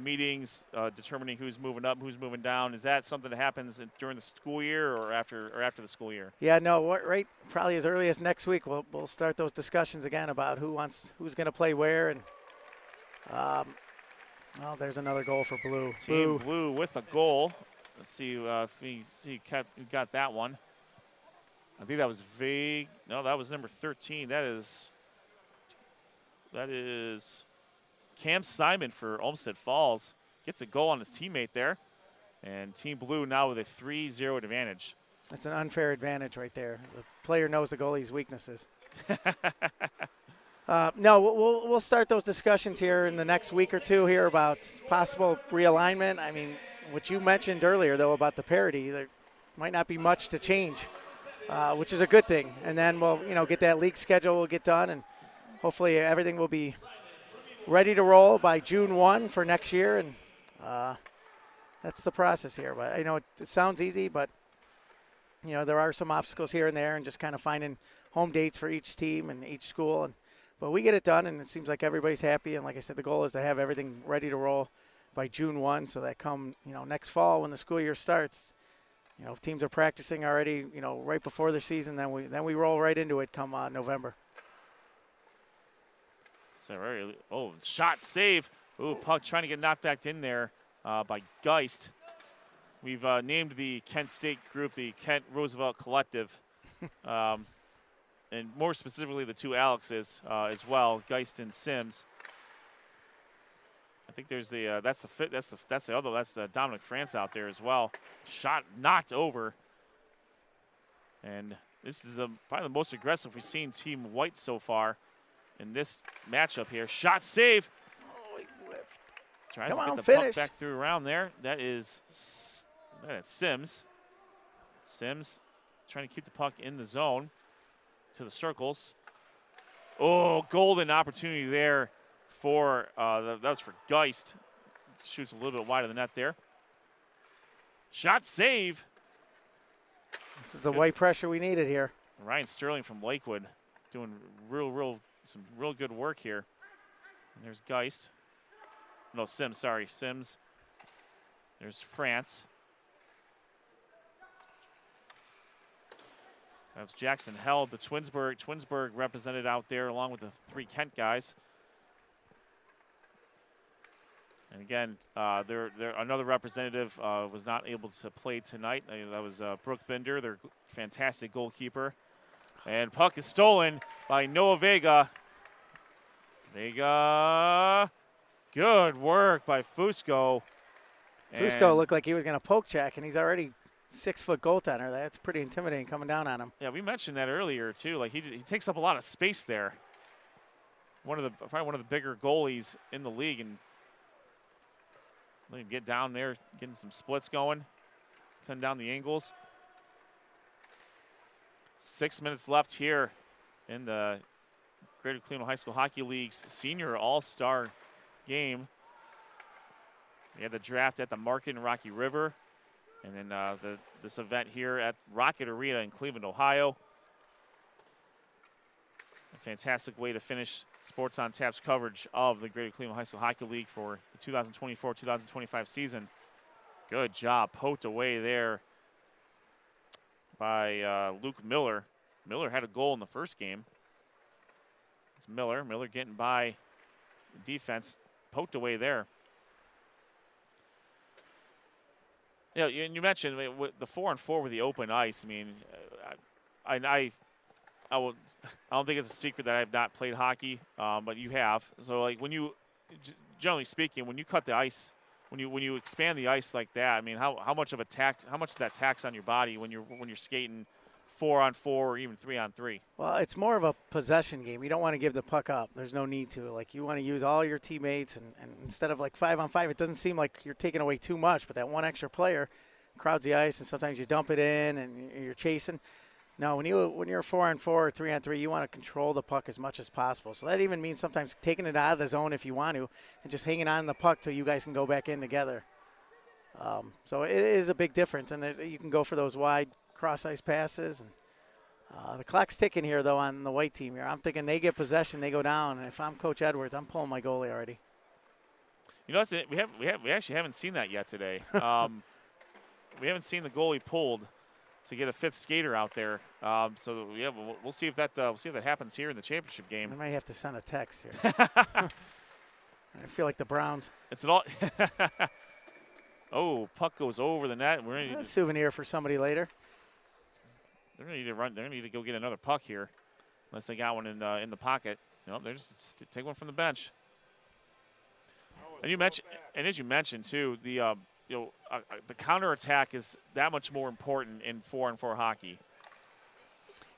Meetings, determining who's moving up, who's moving down. Is that something that happens during the school year or after the school year? Yeah, no, right. Probably as early as next week, we'll start those discussions again about who's going to play where. And well, there's another goal for Blue. Team Blue with a goal. Let's see if we got that one. I think that was vague. No, that was number 13. That is Cam Simon for Olmsted Falls. Gets a goal on his teammate there. And Team Blue now with a 3-0 advantage. That's an unfair advantage right there. The player knows the goalie's weaknesses. No, we'll start those discussions here in the next week or two here about possible realignment. I mean, what you mentioned earlier, though, about the parity, there might not be much to change. Which is a good thing. And then we'll, get that league schedule will get done, and hopefully everything will be ready to roll by June 1 for next year. And that's the process here. But I know it sounds easy, but there are some obstacles here and there, and just kind of finding home dates for each team and each school. But we get it done, and it seems like everybody's happy. And like I said, the goal is to have everything ready to roll by June 1, so that come next fall when the school year starts. Teams are practicing already, right before the season. Then we roll right into it come November. Shot save. Ooh, puck trying to get knocked back in there by Geist. We've named the Kent State group the Kent Roosevelt Collective. and more specifically the two Alexes as well, Geist and Sims. I think there's the that's Dominic France out there as well. Shot knocked over, and this is probably the most aggressive we've seen Team White so far in this matchup here. Shot save. Oh, he whiffed. Tries Come to on, get the finish. puck back through around there. That's Sims. Sims trying to keep the puck in the zone to the circles. Oh, golden opportunity there for, that was for Geist. Shoots a little bit wide of the net there. Shot save. This is the white pressure we needed here. Ryan Sterling from Lakewood doing some real good work here. And there's Geist. No, Sims, sorry, Sims. There's France. That's Jackson held the Twinsburg represented out there along with the 3 Kent guys. And again, another representative was not able to play tonight. That was Brooke Binder, their fantastic goalkeeper. And puck is stolen by Noah Vega. Vega, good work by Fusco. Fusco looked like he was going to poke check, and he's already 6-foot goaltender. That's pretty intimidating coming down on him. Yeah, we mentioned that earlier too. Like he takes up a lot of space there. Probably one of the bigger goalies in the league, and let him get down there, getting some splits going, cutting down the angles. 6 minutes left here in the Greater Cleveland High School Hockey League's Senior All-Star game. We had the draft at the Market in Rocky River, and then this event here at Rocket Arena in Cleveland, Ohio. A fantastic way to finish Sports on Tap's coverage of the Greater Cleveland High School Hockey League for the 2024-2025 season. Good job, poked away there by Luke Miller. Miller had a goal in the first game. It's Miller getting by the defense, poked away there. Yeah, and you mentioned the 4-on-4 with the open ice. I mean, I don't think it's a secret that I have not played hockey, but you have. So like generally speaking, when you cut the ice, when you expand the ice like that, I mean, how much of that tax on your body when you're skating 4-on-4 or even 3-on-3? Well, it's more of a possession game. You don't want to give the puck up. There's no need to. Like, you want to use all your teammates, and instead of like 5-on-5, it doesn't seem like you're taking away too much, but that one extra player crowds the ice, and sometimes you dump it in and you're chasing. No, when you're 4-on-4 or 3-on-3, you want to control the puck as much as possible. So that even means sometimes taking it out of the zone if you want to, and just hanging on the puck till you guys can go back in together. So it is a big difference, and you can go for those wide cross-ice passes. And the clock's ticking here, though, on the white team here. I'm thinking they get possession, they go down, and if I'm Coach Edwards, I'm pulling my goalie already. You know, that's it. We actually haven't seen that yet today. We haven't seen the goalie pulled to get a 5th skater out there. So yeah, we'll see if that happens here in the championship game. I might have to send a text here. I feel like the Browns. It's an all. Oh, puck goes over the net. We're gonna a souvenir for somebody later. They're gonna need to run. They're gonna need to go get another puck here, unless they got one in the pocket. No, they're just take one from the bench. And you mentioned, and as you mentioned too, the the counterattack is that much more important in 4-on-4 hockey.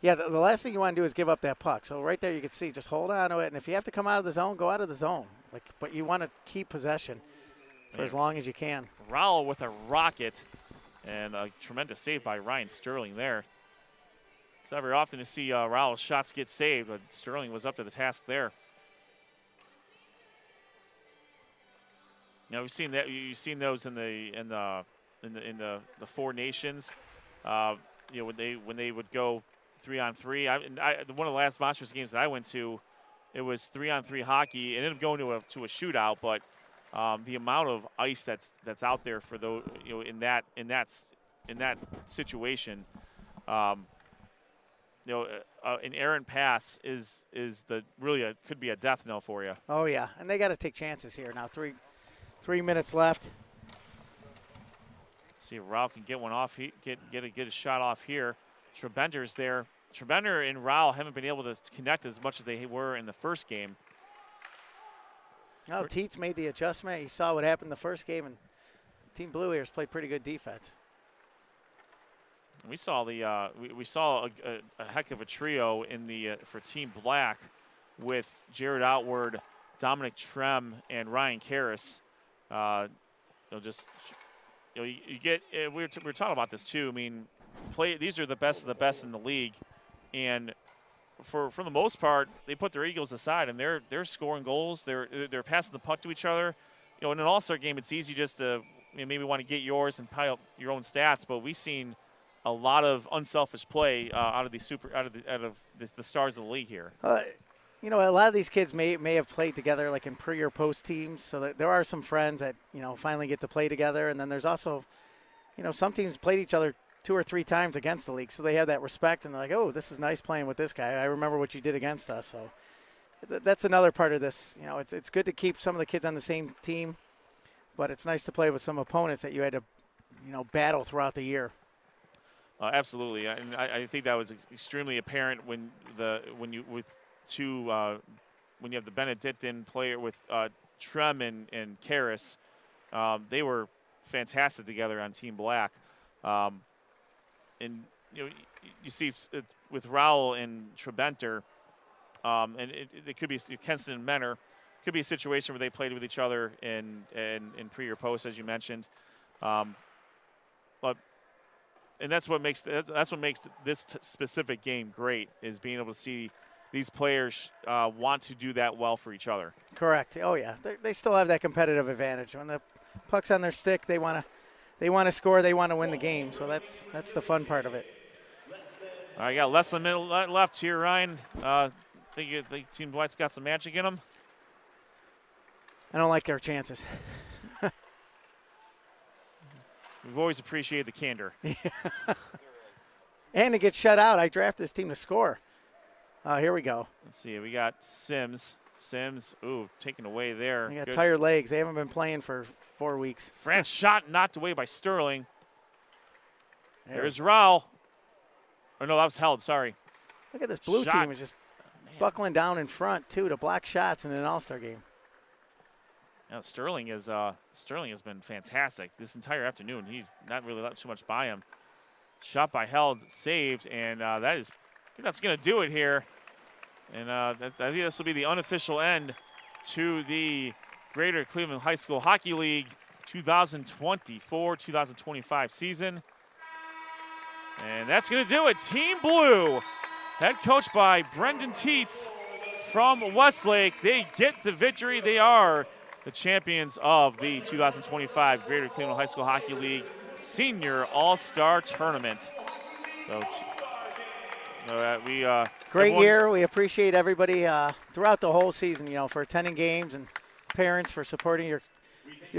Yeah, the last thing you want to do is give up that puck. So right there you can see, just hold on to it, and if you have to come out of the zone, go out of the zone. But you want to keep possession for as long as you can. Rowell with a rocket, and a tremendous save by Ryan Sterling there. It's not very often to see Rowell's shots get saved, but Sterling was up to the task there. You know, we've seen that. You've seen those in the Four Nations. You know, when they would go 3-on-3. One of the last Monsters games that I went to, it was 3-on-3 hockey. It ended up going to a shootout, but the amount of ice that's out there for those, you know, in that situation, you know, an errant pass is could be a death knell for you. Oh yeah, and they got to take chances here now. 3 minutes left. See if Rao can get one off. Get a shot off here. Trebender's there Trebender and Rowell haven't been able to connect as much as they were in the first game. No, Teets made the adjustment. He saw what happened in the first game, and Team Blue Ears played pretty good defense. We saw we saw a heck of a trio in the for Team Black with Jared Outward, Dominic Trem, and Ryan Karras. You get we were talking about this too. I mean, these are the best of the best in the league, and for the most part, they put their egos aside and they're scoring goals. They're passing the puck to each other. In an all-star game, it's easy just to maybe want to get yours and pile up your own stats, but we've seen a lot of unselfish play out of the stars of the league here. A lot of these kids may have played together like in pre or post teams, so that there are some friends that finally get to play together, and then there's also some teams played each other 2 or 3 times against the league, so they have that respect and they're like, oh, this is nice playing with this guy. I remember what you did against us. So that's another part of this. It's good to keep some of the kids on the same team, but it's nice to play with some opponents that you had to battle throughout the year. Absolutely, and I think that was extremely apparent when you have the Benedictine player with Trem and Karras. They were fantastic together on Team Black, and you see with Rowell and Trebenter, and it could be Kenston and Menor. Could be a situation where they played with each other in pre or post, as you mentioned, but. And that's what makes this specific game great, is being able to see these players want to do that well for each other. Correct. Oh yeah, they still have that competitive advantage. When the puck's on their stick, they want to score, they want to win the game. So that's the fun part of it. All right, got less than a minute left here, Ryan. Think Team Black's got some magic in them? I don't like our chances. We've always appreciated the candor. And to get shut out, I draft this team to score. Here we go. Let's see. We got Sims. Ooh, taken away there. They got tired legs. They haven't been playing for 4 weeks. France shot knocked away by Sterling. There's Rowell. Oh, no, that was held. Sorry. Look at this blue team is just buckling down in front, too, to block shots in an all-star game. Now, Sterling has been fantastic this entire afternoon. He's not really let too much by him. Shot by Held, saved, and I think that's going to do it here. And I think this will be the unofficial end to the Greater Cleveland High School Hockey League 2024-2025 season. And that's going to do it. Team Blue, head coached by Brendan Teets from Westlake. They get the victory. They are the champions of the 2025 Greater Cleveland High School Hockey League Senior All-Star Tournament. So, great year. We appreciate everybody throughout the whole season, for attending games, and parents for supporting your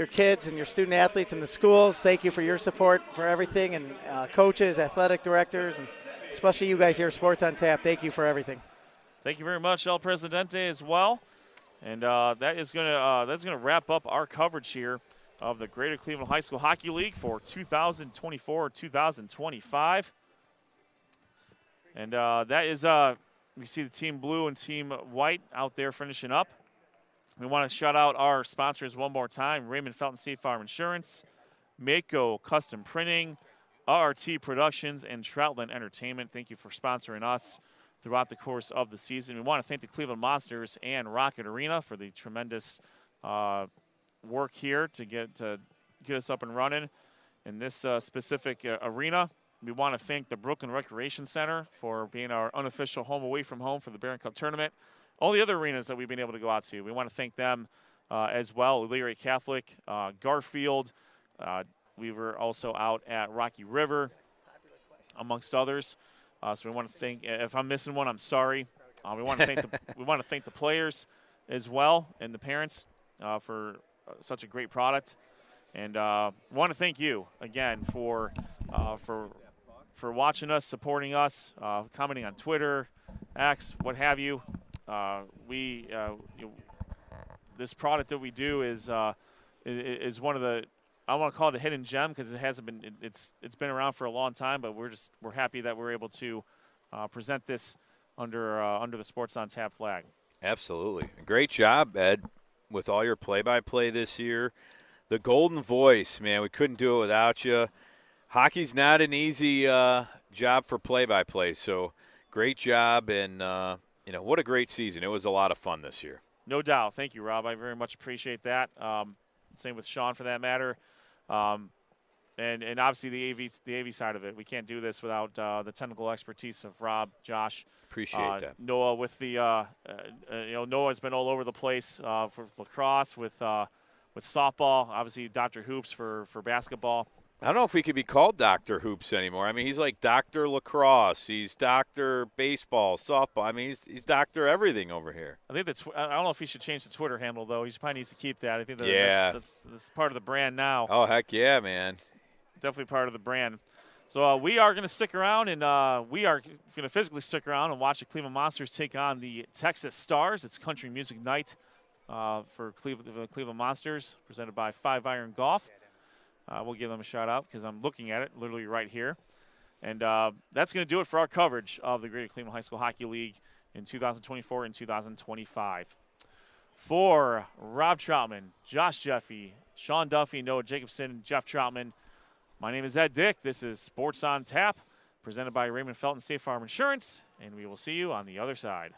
kids and your student athletes in the schools. Thank you for your support for everything, and coaches, athletic directors, and especially you guys here, Sports on Tap. Thank you for everything. Thank you very much, El Presidente, as well. And that's gonna wrap up our coverage here of the Greater Cleveland High School Hockey League for 2024-2025. And that is we see the Team Blue and Team White out there finishing up. We want to shout out our sponsors one more time: Raymond Felton State Farm Insurance, Mako Custom Printing, RRT Productions, and Troutland Entertainment. Thank you for sponsoring us throughout the course of the season. We want to thank the Cleveland Monsters and Rocket Arena for the tremendous work here to get us up and running in this specific arena. We want to thank the Brooklyn Recreation Center for being our unofficial home away from home for the Barron Cup tournament. All the other arenas that we've been able to go out to, we want to thank them as well. Leary Catholic, Garfield. We were also out at Rocky River, amongst others. So we want to thank. If I'm missing one, I'm sorry. We want to thank the players as well, and the parents for such a great product. And we want to thank you again for watching us, supporting us, commenting on Twitter, X, what have you. This product that we do is one of the, I want to call it a hidden gem, because it hasn't been, it's been around for a long time, but we're happy that we're able to present this under the Sports on Tap flag. Absolutely. Great job, Ed, with all your play-by-play this year. The golden voice, man, we couldn't do it without you. Hockey's not an easy job for play-by-play, so great job, and what a great season. It was a lot of fun this year. No doubt. Thank you, Rob. I very much appreciate that. Same with Sean for that matter. And obviously the AV side of it. We can't do this without the technical expertise of Rob, Josh. Appreciate that. Noah with the Noah's been all over the place for lacrosse with softball. Obviously Dr. Hoops for basketball. I don't know if we could be called Dr. Hoops anymore. I mean, he's like Dr. Lacrosse. He's Dr. Baseball, softball. I mean, he's Dr. everything over here. I think I don't know if he should change the Twitter handle, though. He probably needs to keep that. I think that's part of the brand now. Oh, heck yeah, man. Definitely part of the brand. So we are going to stick around, and we are going to physically stick around and watch the Cleveland Monsters take on the Texas Stars. It's country music night for the Cleveland Monsters, presented by 5 Iron Golf. We'll give them a shout out because I'm looking at it literally right here. And that's going to do it for our coverage of the Greater Cleveland High School Hockey League in 2024 and 2025. For Rob Troutman, Josh Jeffy, Sean Duffy, Noah Jacobson, Jeff Troutman, my name is Ed Dick. This is Sports on Tap, presented by Raymond Felton State Farm Insurance, and we will see you on the other side.